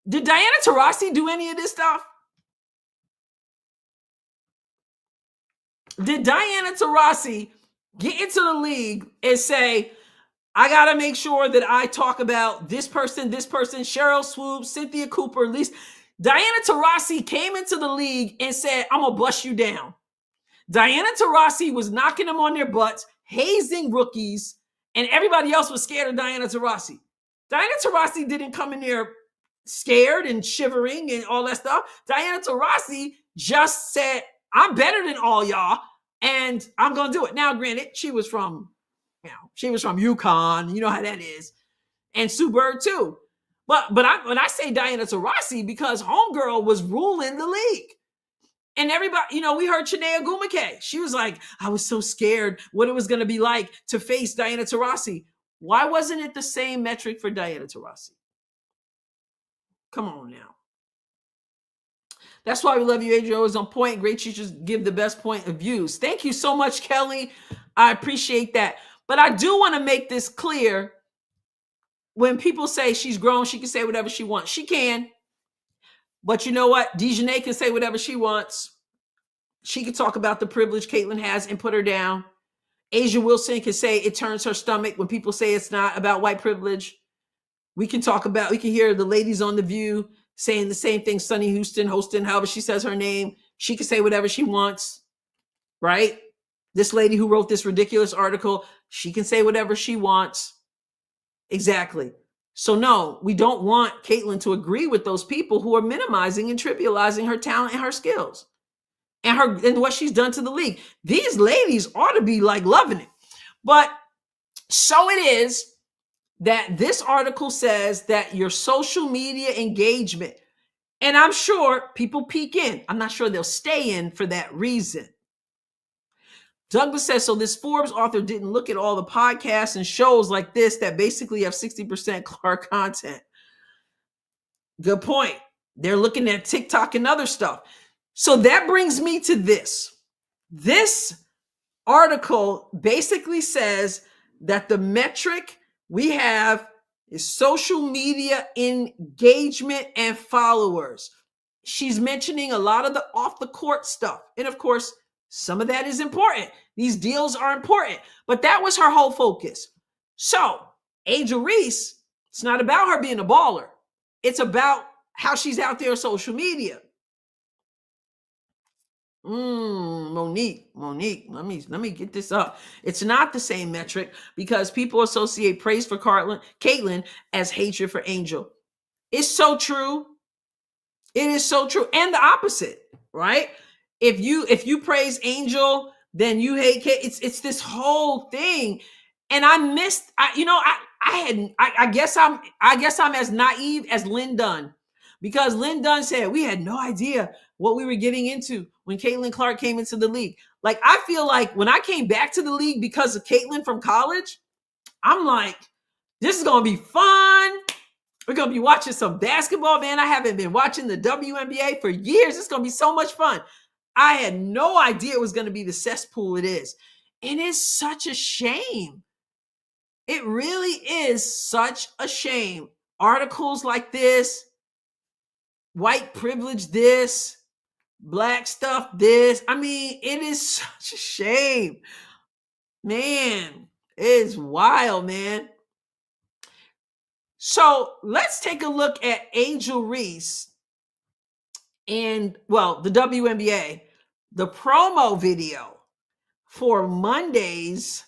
Did Diana Taurasi do any of this stuff? Did Diana Taurasi get into the league and say, I got to make sure that I talk about this person, Cheryl Swoop, Cynthia Cooper, at least. Diana Taurasi came into the league and said, I'm going to bust you down. Diana Taurasi was knocking them on their butts, hazing rookies, and everybody else was scared of Diana Taurasi. Diana Taurasi didn't come in there scared and shivering and all that stuff. Diana Taurasi just said, I'm better than all y'all, and I'm going to do it. Now, granted, she was from UConn. You know how that is. And Sue Bird, too. But when I say Diana Taurasi, because homegirl was ruling the league. And everybody, we heard Chinea Ogwumike. She was like, I was so scared what it was going to be like to face Diana Taurasi. Why wasn't it the same metric for Diana Taurasi? Come on now. That's why we love you, Adrienne. Always on point. Great teachers give the best point of views. Thank you so much, Kelly. I appreciate that. But I do want to make this clear. When people say she's grown, she can say whatever she wants. She can. But you know what? Dejanay can say whatever she wants. She can talk about the privilege Caitlyn has and put her down. A'ja Wilson can say it turns her stomach when people say it's not about white privilege. We can hear the ladies on The View saying the same thing. Sunny Houston, hosting, however she says her name. She can say whatever she wants, right? This lady who wrote this ridiculous article, she can say whatever she wants. Exactly. So no, we don't want Caitlyn to agree with those people who are minimizing and trivializing her talent and her skills and what she's done to the league. These ladies ought to be like loving it. But so it is that this article says that your social media engagement, And I'm sure people peek in. I'm not sure they'll stay in for that reason. Douglas says, so this Forbes author didn't look at all the podcasts and shows like this that basically have 60% Clark content. Good point. They're looking at TikTok and other stuff. So that brings me to this. This article basically says that the metric we have is social media engagement and followers. She's mentioning a lot of the off the court stuff. And of course, some of that is important. These deals are important, but that was her whole focus. So Angel Reese, it's not about her being a baller. It's about how she's out there on social media. Monique, let me get this up. It's not the same metric because people associate praise for Caitlyn as hatred for Angel. It's so true. It is so true. And the opposite, right? If you praise Angel, then you hate Kate. It's this whole thing. And I guess I'm as naive as Lynn Dunn, because Lynn Dunn said we had no idea what we were getting into when Caitlin Clark came into the league. Like, I feel like when I came back to the league because of Caitlin from college, I'm like, this is going to be fun. We're going to be watching some basketball, man. I haven't been watching the WNBA for years. It's going to be so much fun. I had no idea it was going to be the cesspool it is. And it's such a shame. It really is such a shame. Articles like this, white privilege this, black stuff this. I mean, it is such a shame. Man, it's wild, man. So let's take a look at Angel Reese and, well, the WNBA, the promo video for Monday's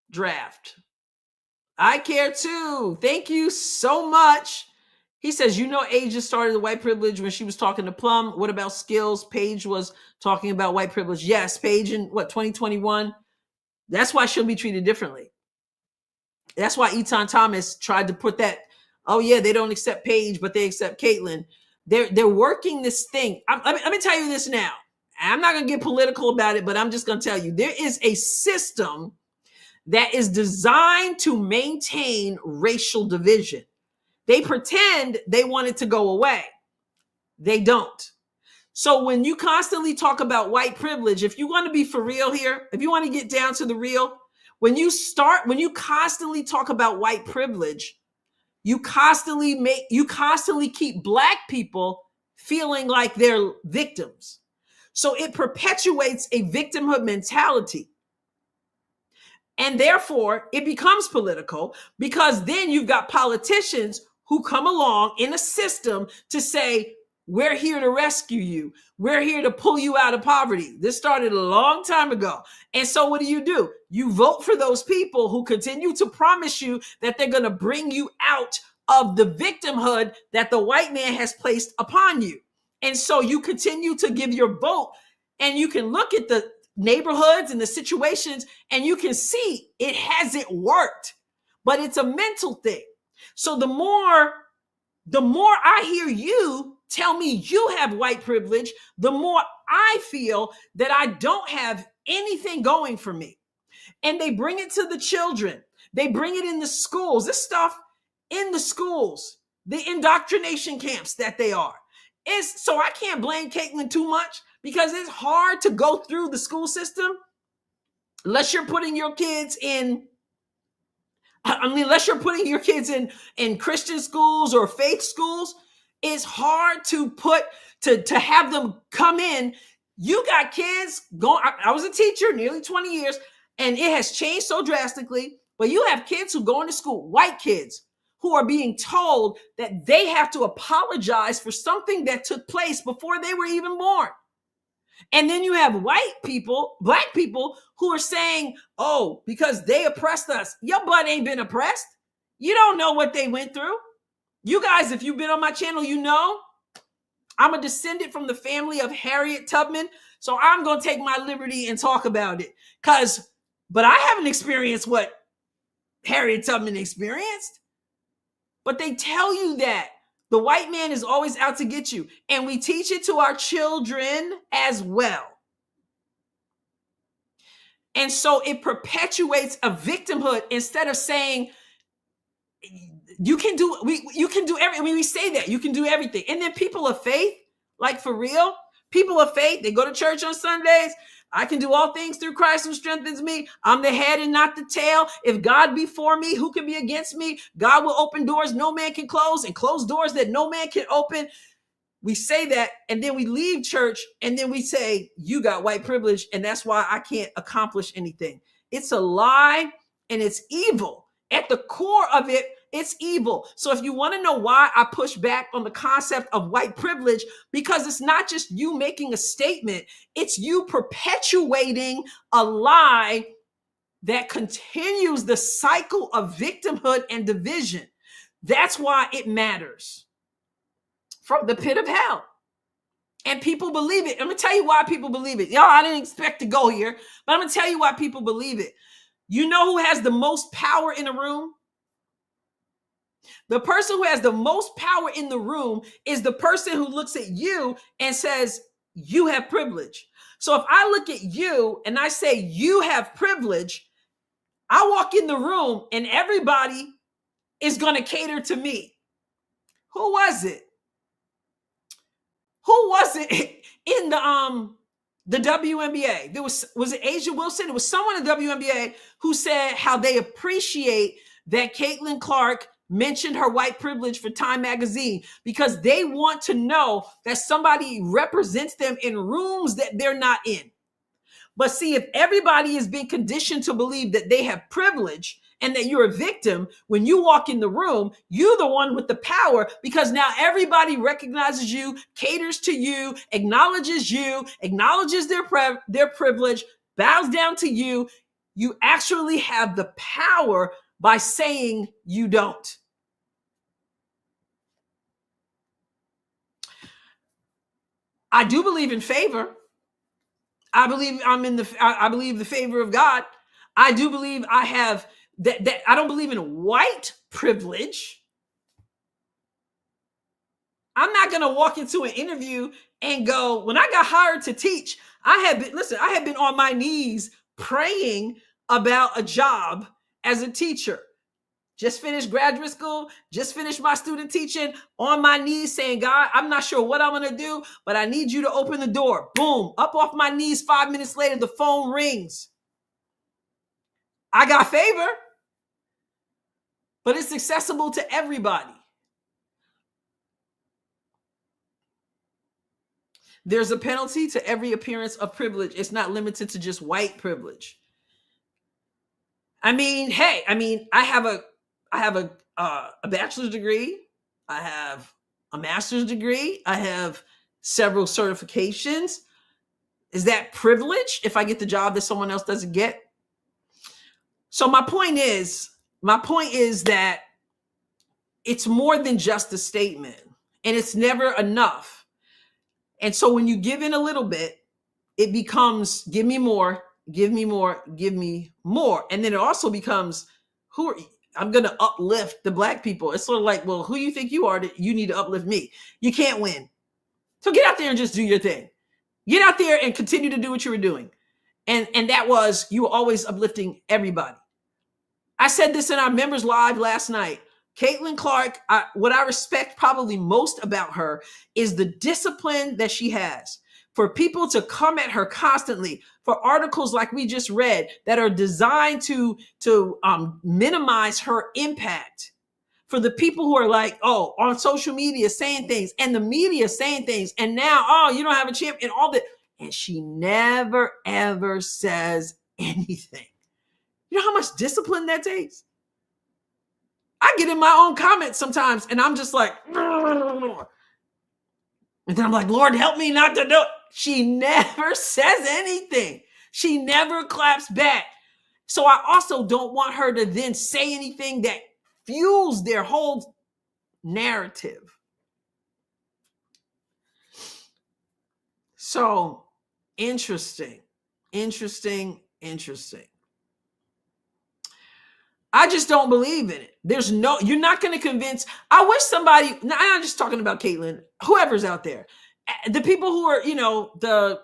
draft. I care too. Thank you so much. He says, Asia started the white privilege when she was talking to Plum. What about skills? Paige was talking about white privilege. Yes, Paige in 2021. That's why she'll be treated differently. That's why Eton Thomas tried to put that, oh yeah, they don't accept Paige, but they accept Caitlin. They're working this thing. Let me tell you this now. I'm not going to get political about it, but I'm just going to tell you, there is a system that is designed to maintain racial division. They pretend they want it to go away. They don't. So when you constantly talk about white privilege, if you want to be for real here, if you want to get down to the real, when you constantly talk about white privilege, you constantly keep black people feeling like they're victims. So it perpetuates a victimhood mentality. And therefore, it becomes political, because then you've got politicians who come along in a system to say, we're here to rescue you. We're here to pull you out of poverty. This started a long time ago. And so what do? You vote for those people who continue to promise you that they're going to bring you out of the victimhood that the white man has placed upon you. And so you continue to give your vote, and you can look at the neighborhoods and the situations, and you can see it hasn't worked, but it's a mental thing. So the more I hear you tell me you have white privilege, the more I feel that I don't have anything going for me. And they bring it to the children. They bring it in the schools. This stuff in the schools, the indoctrination camps that they are. So I can't blame Caitlin too much, because it's hard to go through the school system unless you're putting your kids in Christian schools or faith schools. It's hard to have them come in. You got kids going. I was a teacher nearly 20 years, and it has changed so drastically. But you have kids who go into school, white kids, who are being told that they have to apologize for something that took place before they were even born. And then you have white people, black people, who are saying, oh, because they oppressed us. Your butt ain't been oppressed. You don't know what they went through. You guys, if you've been on my channel, you know I'm a descendant from the family of Harriet Tubman. So I'm going to take my liberty and talk about it. But I haven't experienced what Harriet Tubman experienced. But they tell you that. The white man is always out to get you. And we teach it to our children as well. And so it perpetuates a victimhood instead of saying, you can do everything. I mean, we say that you can do everything. And then people of faith, like for real, people of faith, they go to church on Sundays. I can do all things through Christ who strengthens me. I'm the head and not the tail. If God be for me, who can be against me? God will open doors no man can close and close doors that no man can open. We say that, and then we leave church, and then we say, you got white privilege, and that's why I can't accomplish anything. It's a lie, and it's evil. At the core of it, it's evil. So if you want to know why I push back on the concept of white privilege, because it's not just you making a statement, it's you perpetuating a lie that continues the cycle of victimhood and division. That's why it matters. From the pit of hell. And people believe it. I'm going to tell you why people believe it. Y'all, I didn't expect to go here, but I'm going to tell you why people believe it. You know who has the most power in a room? The person who has the most power in the room is the person who looks at you and says, you have privilege. So if I look at you and I say, you have privilege, I walk in the room and everybody is going to cater to me. Who was it? Who was it in the WNBA? There was it Asia Wilson? It was someone in the WNBA who said how they appreciate that Caitlin Clark mentioned her white privilege for Time Magazine because they want to know that somebody represents them in rooms that they're not in. But see, if everybody is being conditioned to believe that they have privilege and that you're a victim, when you walk in the room, you're the one with the power because now everybody recognizes you, caters to you, acknowledges their privilege, bows down to you. You actually have the power by saying you don't. I do believe in favor. I believe I believe the favor of God. I do believe I have that I don't believe in white privilege. I'm not going to walk into an interview and go, when I got hired to teach, I had been on my knees praying about a job as a teacher. Just finished graduate school, just finished my student teaching, on my knees saying, God, I'm not sure what I'm going to do, but I need you to open the door. Boom, up off my knees. 5 minutes later, the phone rings. I got favor, but it's accessible to everybody. There's a penalty to every appearance of privilege. It's not limited to just white privilege. I mean, I have a bachelor's degree. I have a master's degree. I have several certifications. Is that privilege if I get the job that someone else doesn't get? So my point is that it's more than just a statement, and it's never enough. And so when you give in a little bit, it becomes give me more, give me more, give me more. And then it also becomes I'm going to uplift the Black people. It's sort of like, well, who you think you are that you need to uplift me? You can't win. So get out there and just do your thing. Get out there and continue to do what you were doing. And that was, you were always uplifting everybody. I said this in our members live last night. Caitlin Clark, what I respect probably most about her is the discipline that she has. For people to come at her constantly, for articles like we just read that are designed to minimize her impact, for the people who are like, oh, on social media saying things and the media saying things, and now, oh, you don't have a champion, all that. And she never, ever says anything. You know how much discipline that takes? I get in my own comments sometimes and I'm just like, and then I'm like, Lord, help me not to do it. She never says anything. She never claps back. So I also don't want her to then say anything that fuels their whole narrative. So interesting. I just don't believe in it. You're not going to convince. I wish somebody, I'm not just talking about Caitlyn, whoever's out there, the people who are,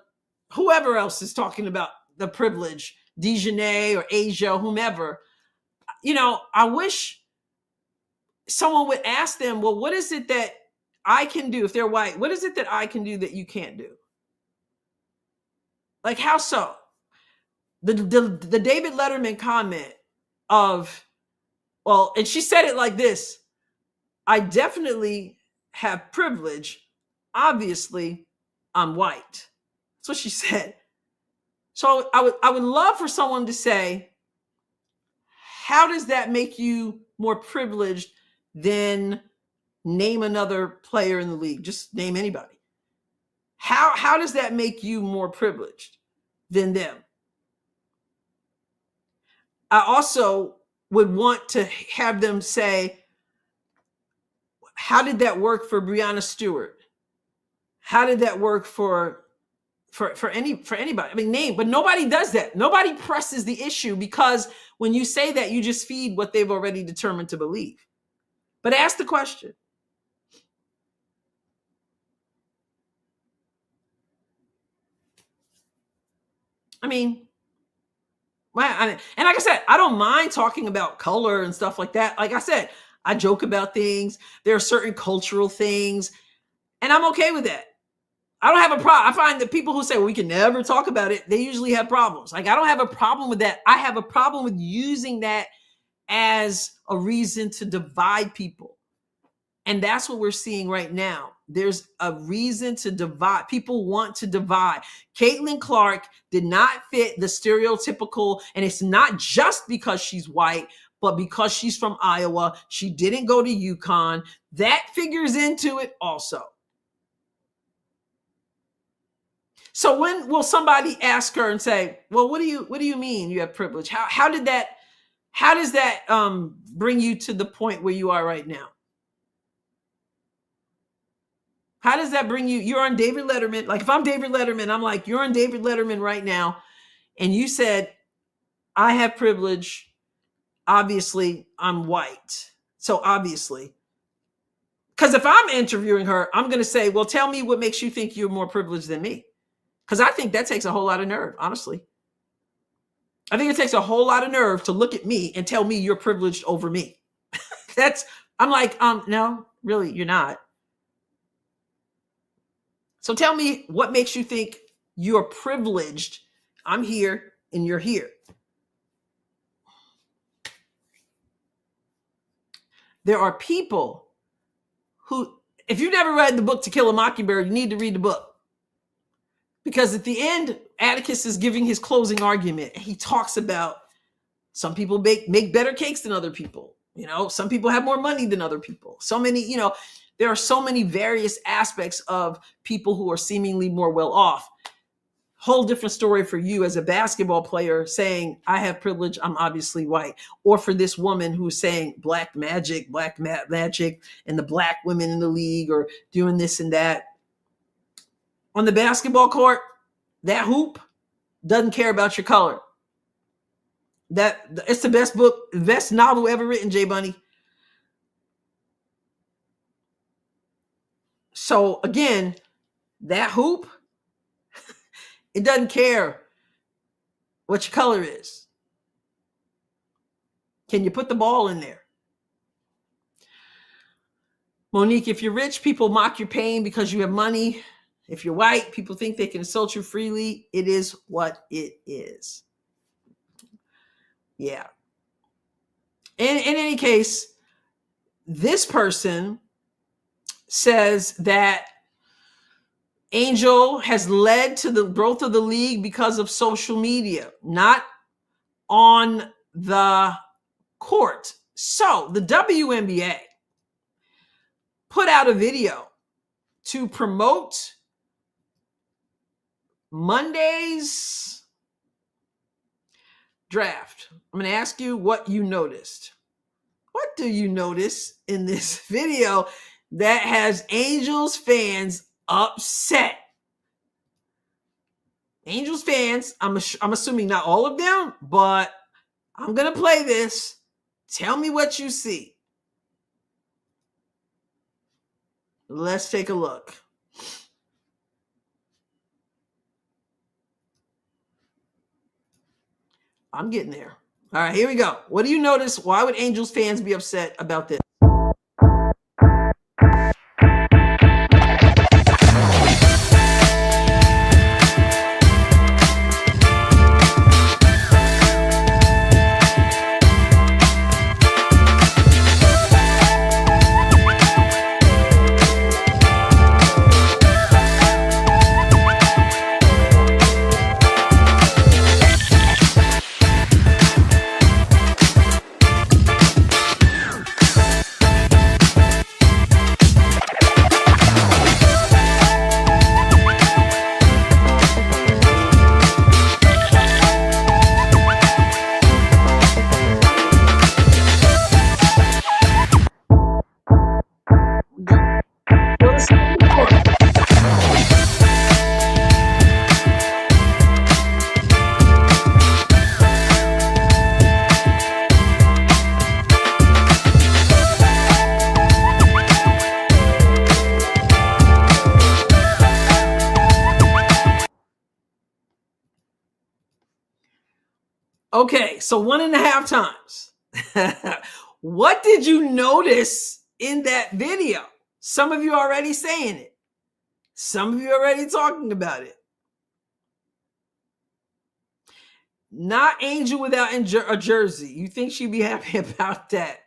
whoever else is talking about the privilege, Dejanay or Asia, whomever, I wish someone would ask them, well, what is it that I can do if they're white? What is it that I can do that you can't do? Like, how so? The David Letterman comment of, well, and she said it like this: I definitely have privilege. Obviously, I'm white. That's what she said. So I would love for someone to say, how does that make you more privileged than name another player in the league? Just name anybody. How does that make you more privileged than them? I also would want to have them say, how did that work for Breonna Stewart? How did that work for anybody? I mean, name, but nobody does that. Nobody presses the issue, because when you say that, you just feed what they've already determined to believe. But ask the question. I mean, and like I said, I don't mind talking about color and stuff like that. Like I said, I joke about things. There are certain cultural things, and I'm okay with that. I don't have a problem. I find that people who say, well, we can never talk about it, they usually have problems. Like, I don't have a problem with that. I have a problem with using that as a reason to divide people. And that's what we're seeing right now. There's a reason to divide. People want to divide. Caitlin Clark did not fit the stereotypical, and it's not just because she's white, but because she's from Iowa. She didn't go to UConn. That figures into it also. So when will somebody ask her and say, well, what do you mean you have privilege? How does that bring you to the point where you are right now? How does that bring you? You're on David Letterman. Like, if I'm David Letterman, I'm like, you're on David Letterman right now. And you said, I have privilege. Obviously, I'm white. So obviously, because if I'm interviewing her, I'm going to say, well, tell me what makes you think you're more privileged than me. Because I think that takes a whole lot of nerve, honestly. I think it takes a whole lot of nerve to look at me and tell me you're privileged over me. I'm like, no, really, you're not. So tell me what makes you think you're privileged. I'm here and you're here. There are people who, if you've never read the book To Kill a Mockingbird, you need to read the book. Because at the end, Atticus is giving his closing argument. He talks about some people make better cakes than other people. Some people have more money than other people. So many, there are so many various aspects of people who are seemingly more well off. Whole different story for you as a basketball player saying, I have privilege, I'm obviously white. Or for this woman who's saying black magic, and the black women in the league are doing this and that. On the basketball court, that hoop doesn't care about your color. It's the best book, best novel ever written, Jay Bunny. So again, that hoop, it doesn't care what your color is. Can you put the ball in there? Monique, if you're rich, people mock your pain because you have money. If you're white, people think they can insult you freely. It is what it is. Yeah. In any case, this person says that Angel has led to the growth of the league because of social media, not on the court. So the WNBA put out a video to promote Monday's draft. I'm going to ask you what you noticed. What do you notice in this video that has Angels fans upset? Angels fans, I'm assuming not all of them, but I'm going to play this Tell me what you see. Let's take a look. I'm getting there. All right, here we go. What do you notice? Why would Angels fans be upset about this? Okay, so 1.5 times. What did you notice in that video? Some of you already saying it. Some of you already talking about it. Not Angel without a jersey. You think she'd be happy about that?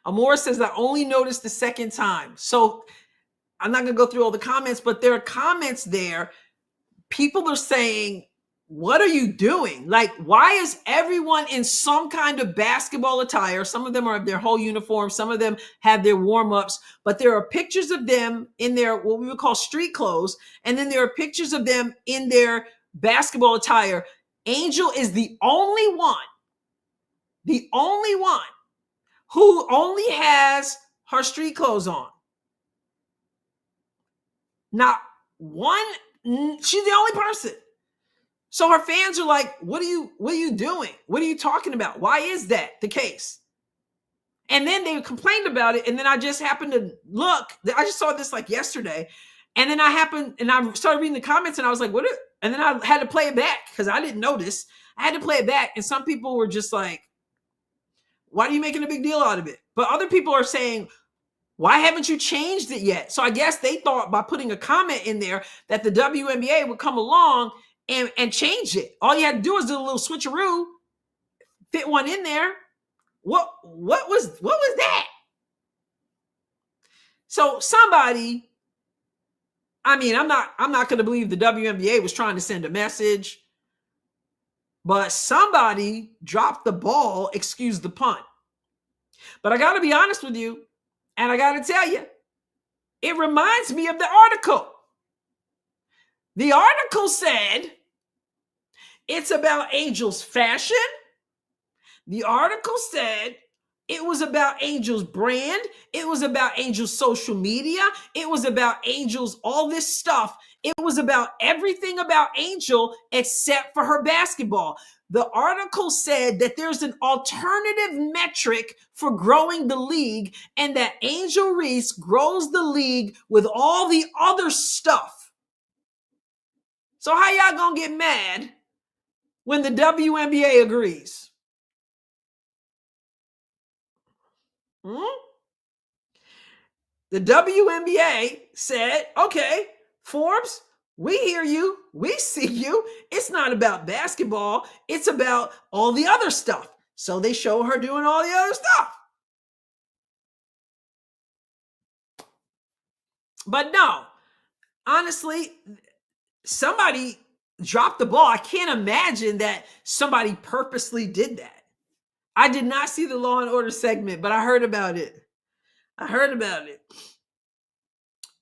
Amor says, I only noticed the second time. So I'm not going to go through all the comments, but there are comments there. People are saying, what are you doing? Like, why is everyone in some kind of basketball attire? Some of them are their whole uniform. Some of them have their warm-ups, but there are pictures of them in their, what we would call street clothes. And then there are pictures of them in their basketball attire. Angel is the only one who only has her street clothes on. Not one, she's the only person. So her fans are like, what are you doing? What are you talking about? Why is that the case? And then they complained about it. And then I just happened to look. I just saw this like yesterday. And then I started reading the comments and I was like, what? And then I had to play it back because I didn't notice. I had to play it back. And some people were just like, why are you making a big deal out of it? But other people are saying, why haven't you changed it yet? So I guess they thought by putting a comment in there that the WNBA would come along and change it. All you had to do is do a little switcheroo, fit one in there. What was that? So somebody, I mean, I'm not going to believe the WNBA was trying to send a message, but somebody dropped the ball, excuse the pun. But I got to be honest with you, and I got to tell you, it reminds me of the article. The article said it's about Angel's fashion. The article said it was about Angel's brand. It was about Angel's social media. It was about Angel's all this stuff. It was about everything about Angel except for her basketball. The article said that there's an alternative metric for growing the league and that Angel Reese grows the league with all the other stuff. So how y'all gonna get mad when the WNBA agrees? The WNBA said, okay, Forbes, we hear you. We see you. It's not about basketball. It's about all the other stuff. So they show her doing all the other stuff. But no, honestly, somebody dropped the ball. I can't imagine that somebody purposely did that. I did not see the Law and Order segment, but I heard about it.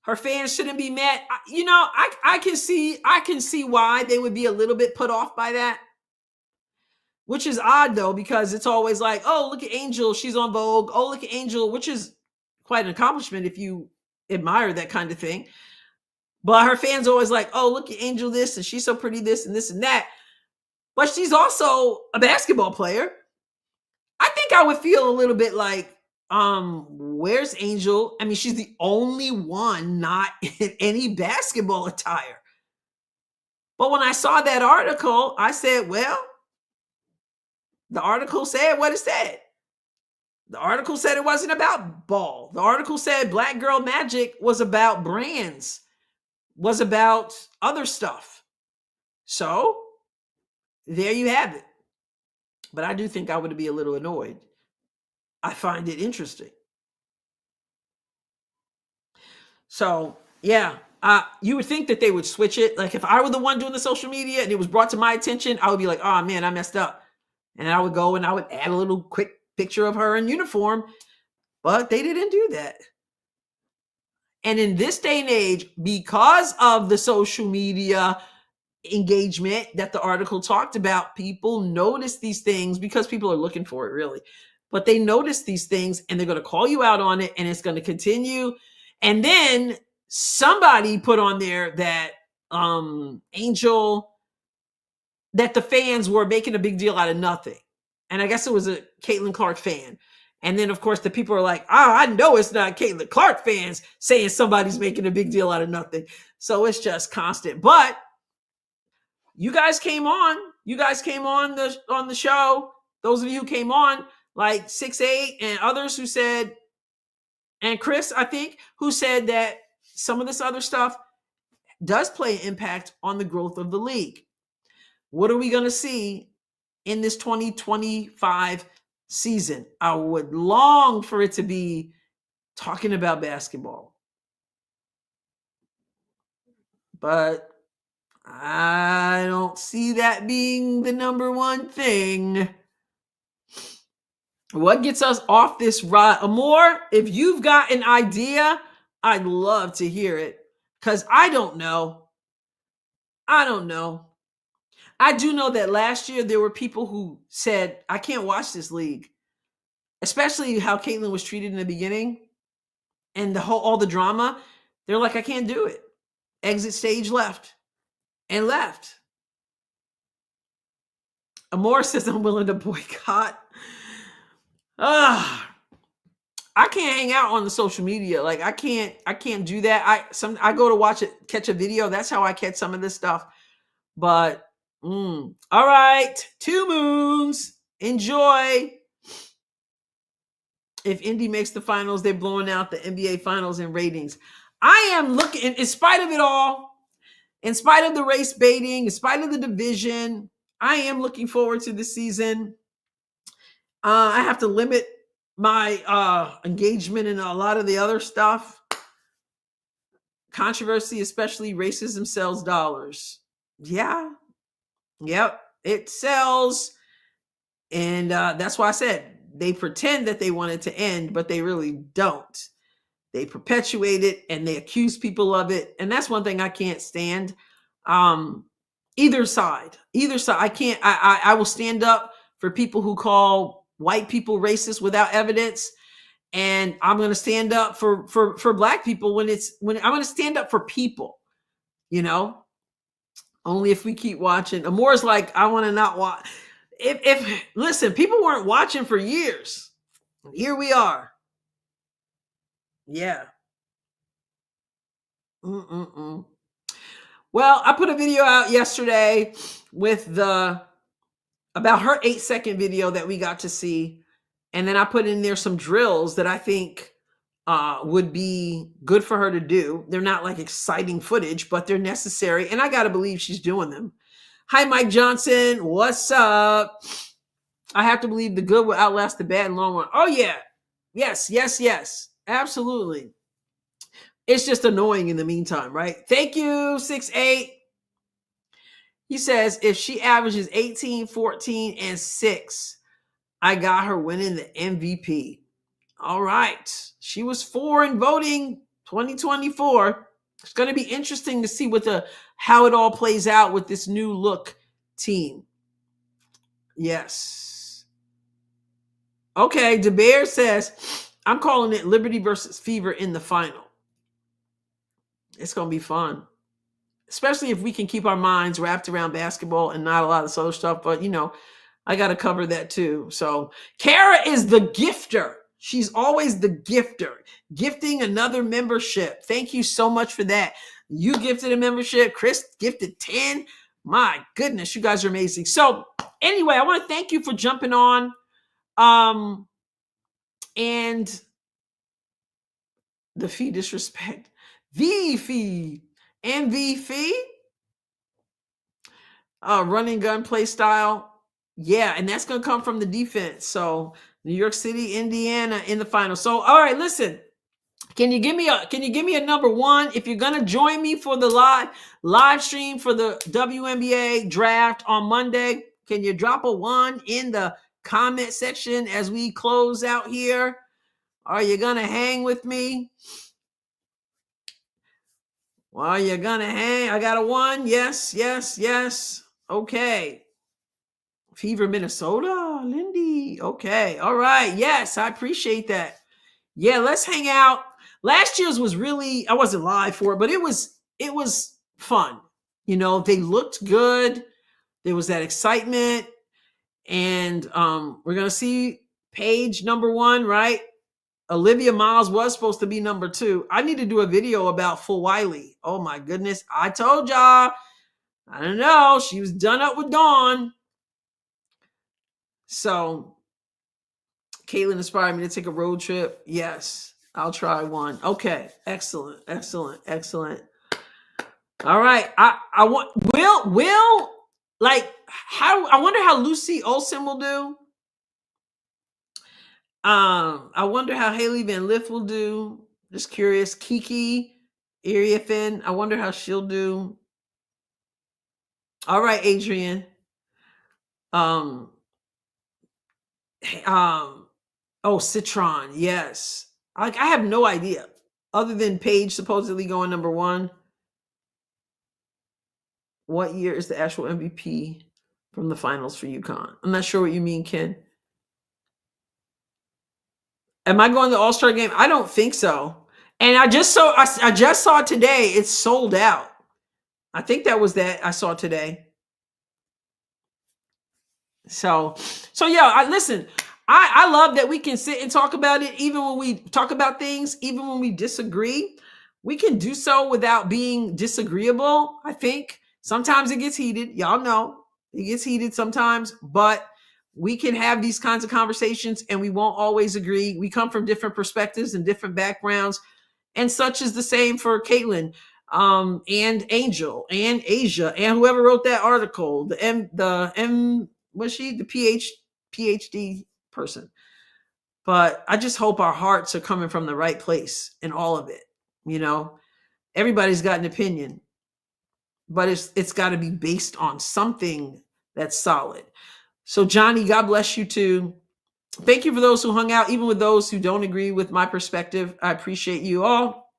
Her fans shouldn't be mad. You know, I can see why they would be a little bit put off by that. Which is odd though, because it's always like, oh, look at Angel, she's on Vogue. Oh, look at Angel, which is quite an accomplishment if you admire that kind of thing. But her fans are always like, oh, look at Angel this, and she's so pretty this and this and that. But she's also a basketball player. I think I would feel a little bit like, where's Angel? I mean, she's the only one not in any basketball attire. But when I saw that article, I said, well, the article said what it said. The article said it wasn't about ball. The article said Black Girl Magic was about brands, was about other stuff. So there you have it. But I do think I would be a little annoyed. I find it interesting. So yeah, you would think that they would switch it. Like if I were the one doing the social media and it was brought to my attention, I would be like, oh man, I messed up. And I would go and I would add a little quick picture of her in uniform. But they didn't do that. And in this day and age, because of the social media engagement that the article talked about, people notice these things because people are looking for it, really. But they notice these things and they're going to call you out on it, and it's going to continue. And then somebody put on there that Angel, that the fans were making a big deal out of nothing. And I guess it was a Caitlin Clark fan. And then, of course, the people are like, oh, I know it's not Caitlin Clark fans saying somebody's making a big deal out of nothing. So it's just constant. But you guys came on. You guys came on the show. Those of you who came on, like 6'8" and others who said, and Chris, I think, who said that some of this other stuff does play an impact on the growth of the league. What are we going to see in this 2025 season? I would long for it to be talking about basketball. But I don't see that being the number one thing. What gets us off this ride? Amor, if you've got an idea, I'd love to hear it. Because I don't know. I do know that last year there were people who said, I can't watch this league. Especially how Caitlin was treated in the beginning. And all the drama. They're like, I can't do it. Exit stage left. And left. Amor says, I'm willing to boycott. I can't hang out on the social media. Like I can't do that. I go to catch a video. That's how I catch some of this stuff. But all right, 2 moons. Enjoy. If Indy makes the finals, they're blowing out the NBA finals in ratings. I am looking, in spite of it all, in spite of the race baiting, in spite of the division, I am looking forward to the season. I have to limit my engagement in a lot of the other stuff. Controversy, especially racism, sells dollars. Yeah. Yep. It sells. And that's why I said they pretend that they want it to end, but they really don't. They perpetuate it and they accuse people of it. And that's one thing I can't stand. Either side. I will stand up for people who call white people racist without evidence. And I'm going to stand up for black people when I'm going to stand up for people, only if we keep watching. Amor's like, I want to not watch. If listen, people weren't watching for years. Here we are. Yeah. Well, I put a video out yesterday about her 8-second video that we got to see. And then I put in there some drills that I think would be good for her to do. They're not like exciting footage, but they're necessary. And I got to believe she's doing them. Hi, Mike Johnson. What's up? I have to believe the good will outlast the bad in the long run. Oh, yeah. Yes. Absolutely. It's just annoying in the meantime, right? Thank you, 6'8". He says, if she averages 18, 14, and 6, I got her winning the MVP. All right. She was 4 in voting 2024. It's going to be interesting to see how it all plays out with this new look team. Yes. Okay. DeBear says, I'm calling it Liberty versus Fever in the final. It's going to be fun. Especially if we can keep our minds wrapped around basketball and not a lot of other stuff. But, I got to cover that too. So Carara is the gifter. She's always the gifter, gifting another membership. Thank you so much for that. You gifted a membership. Chris gifted 10. My goodness, you guys are amazing. So anyway, I want to thank you for jumping on. And the fee disrespect. The fee. MV fee. Running gun play style. Yeah, and that's going to come from the defense. So New York City, Indiana in the final. So, all right, listen. Can you give me a number one if you're gonna join me for the live stream for the WNBA draft on Monday? Can you drop a 1 in the comment section as we close out here? Are you gonna hang with me? Well, you're gonna hang. I got a 1. Yes, yes, yes. Okay. Fever, Minnesota, Lindy. Okay, all right. Yes, I appreciate that. Yeah, let's hang out. Last year's was really, I wasn't live for it, but it was fun. You know, they looked good. There was that excitement. And we're going to see Paige number 1, right? Olivia Miles was supposed to be number 2. I need to do a video about Full Wiley. Oh my goodness. I told y'all. I don't know. She was done up with Dawn. So Caitlin inspired me to take a road trip. Yes. I'll try one. Okay. Excellent. Excellent. Excellent. All right. I want will like how I wonder how Lucy Olsen will do. I wonder how Haley Van Lith will do. Just curious. Kiki Iriafin. I wonder how she'll do. All right, Adrienne. Citron. Yes. I have no idea other than Paige supposedly going number 1. What year is the actual MVP from the finals for UConn? I'm not sure what you mean, Ken. Am I going to the All-Star game? I don't think so. And I just saw today it's sold out. I think that was that I saw today. So yeah, listen. I love that we can sit and talk about it, even when we talk about things, even when we disagree. We can do so without being disagreeable, I think. Sometimes it gets heated. Y'all know it gets heated sometimes, but we can have these kinds of conversations and we won't always agree. We come from different perspectives and different backgrounds, and such is the same for Caitlin, and Angel and Asia and whoever wrote that article, was she the PhD person. But I just hope our hearts are coming from the right place in all of it. You know, everybody's got an opinion, but it's got to be based on something that's solid. So Johnny, God bless you too. Thank you for those who hung out, even with those who don't agree with my perspective. I appreciate you all.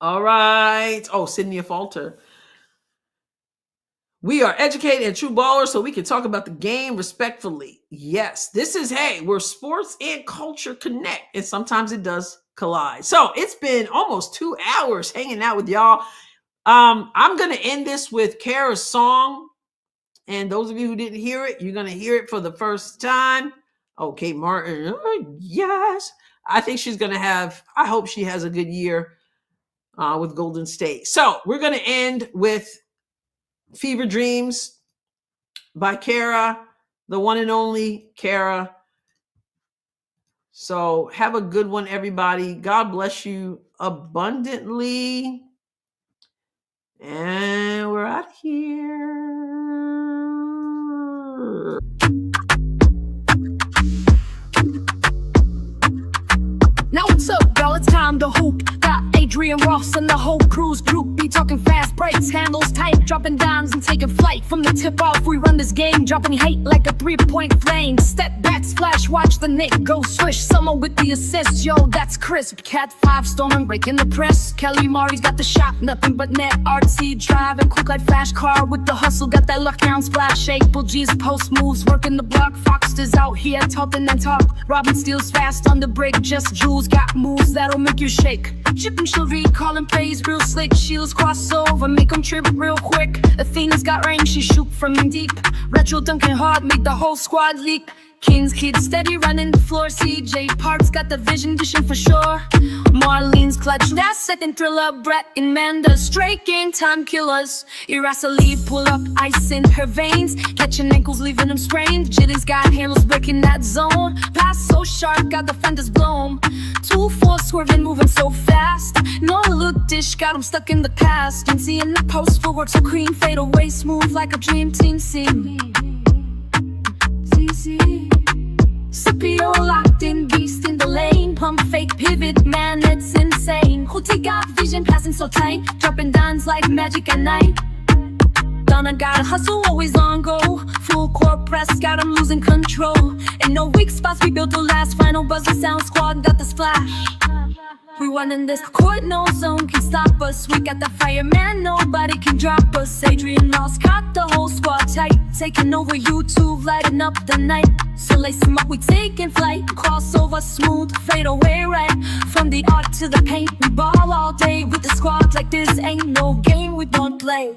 All right. Oh, Sydney Falter. We are educated and true ballers, so we can talk about the game respectfully. Yes, this is, where sports and culture connect, and sometimes it does collide. So it's been almost 2 hours hanging out with y'all. I'm going to end this with Carara's song, and those of you who didn't hear it, you're going to hear it for the first time. Oh, Kate Martin, yes. I think she's going to I hope she has a good year with Golden State. So we're going to end with Fever Dreams by Carara, the one and only Carara. So have a good one, everybody. God bless you abundantly. And we're out of here. Now what's up, y'all? It's time to hoop. Got Adrienne Ross and the whole cruise group. Be talking fast breaks, handles tight, dropping dimes and taking flight. From the tip off, we run this game, dropping hate like a 3-point flame. Step back, splash, watch the Nick go swish. Someone with the assist, yo, that's crisp. Cat 5 storming, breaking the press. Kelly Mari's got the shot, nothing but net. Artsy driving, quick like flash car with the hustle. Got that lockdown splash, shake. Bull G's post moves, working the block. Foxter's out here, talking and talk. Robin steals fast on the break, just jewels. Got moves that'll make you shake. Chip and chivalry, calling plays real slick. Shields crossover. over, make them trip real quick. Athena's got range, she shoot from deep. Retro dunking hard, make the whole squad leak. King's kid steady running the floor. CJ Park's got the vision, dishing for sure. Marlene's clutch, that second thriller. Brett and Manda, straight game time killers. Irasali pull up, ice in her veins, catching ankles, leaving them sprained. Jitty's got handles breaking that zone. Pass so sharp, got defenders blown. 2-4 swerving, moving so fast. No look dish, got him stuck in the past. And seeing the post footwork so clean, fade away smooth like a dream team scene. Scipio locked in, beast in the lane. Pump fake pivot, man, it's insane. Hootie got vision, passing so tight, dropping dimes like magic at night. Donna got a hustle, always on go. Full court press, got him losing control. And no weak spots, we built the last final buzzer sound squad, got the splash. We running this court, no zone can stop us. We got the fire, man, nobody can drop us. Adrienne Ross got the whole squad tight, taking over YouTube, lighting up the night. So lace them up, we taking flight. Crossover smooth, fade away right. From the art to the paint, we ball all day with the squad like this ain't no game we don't play.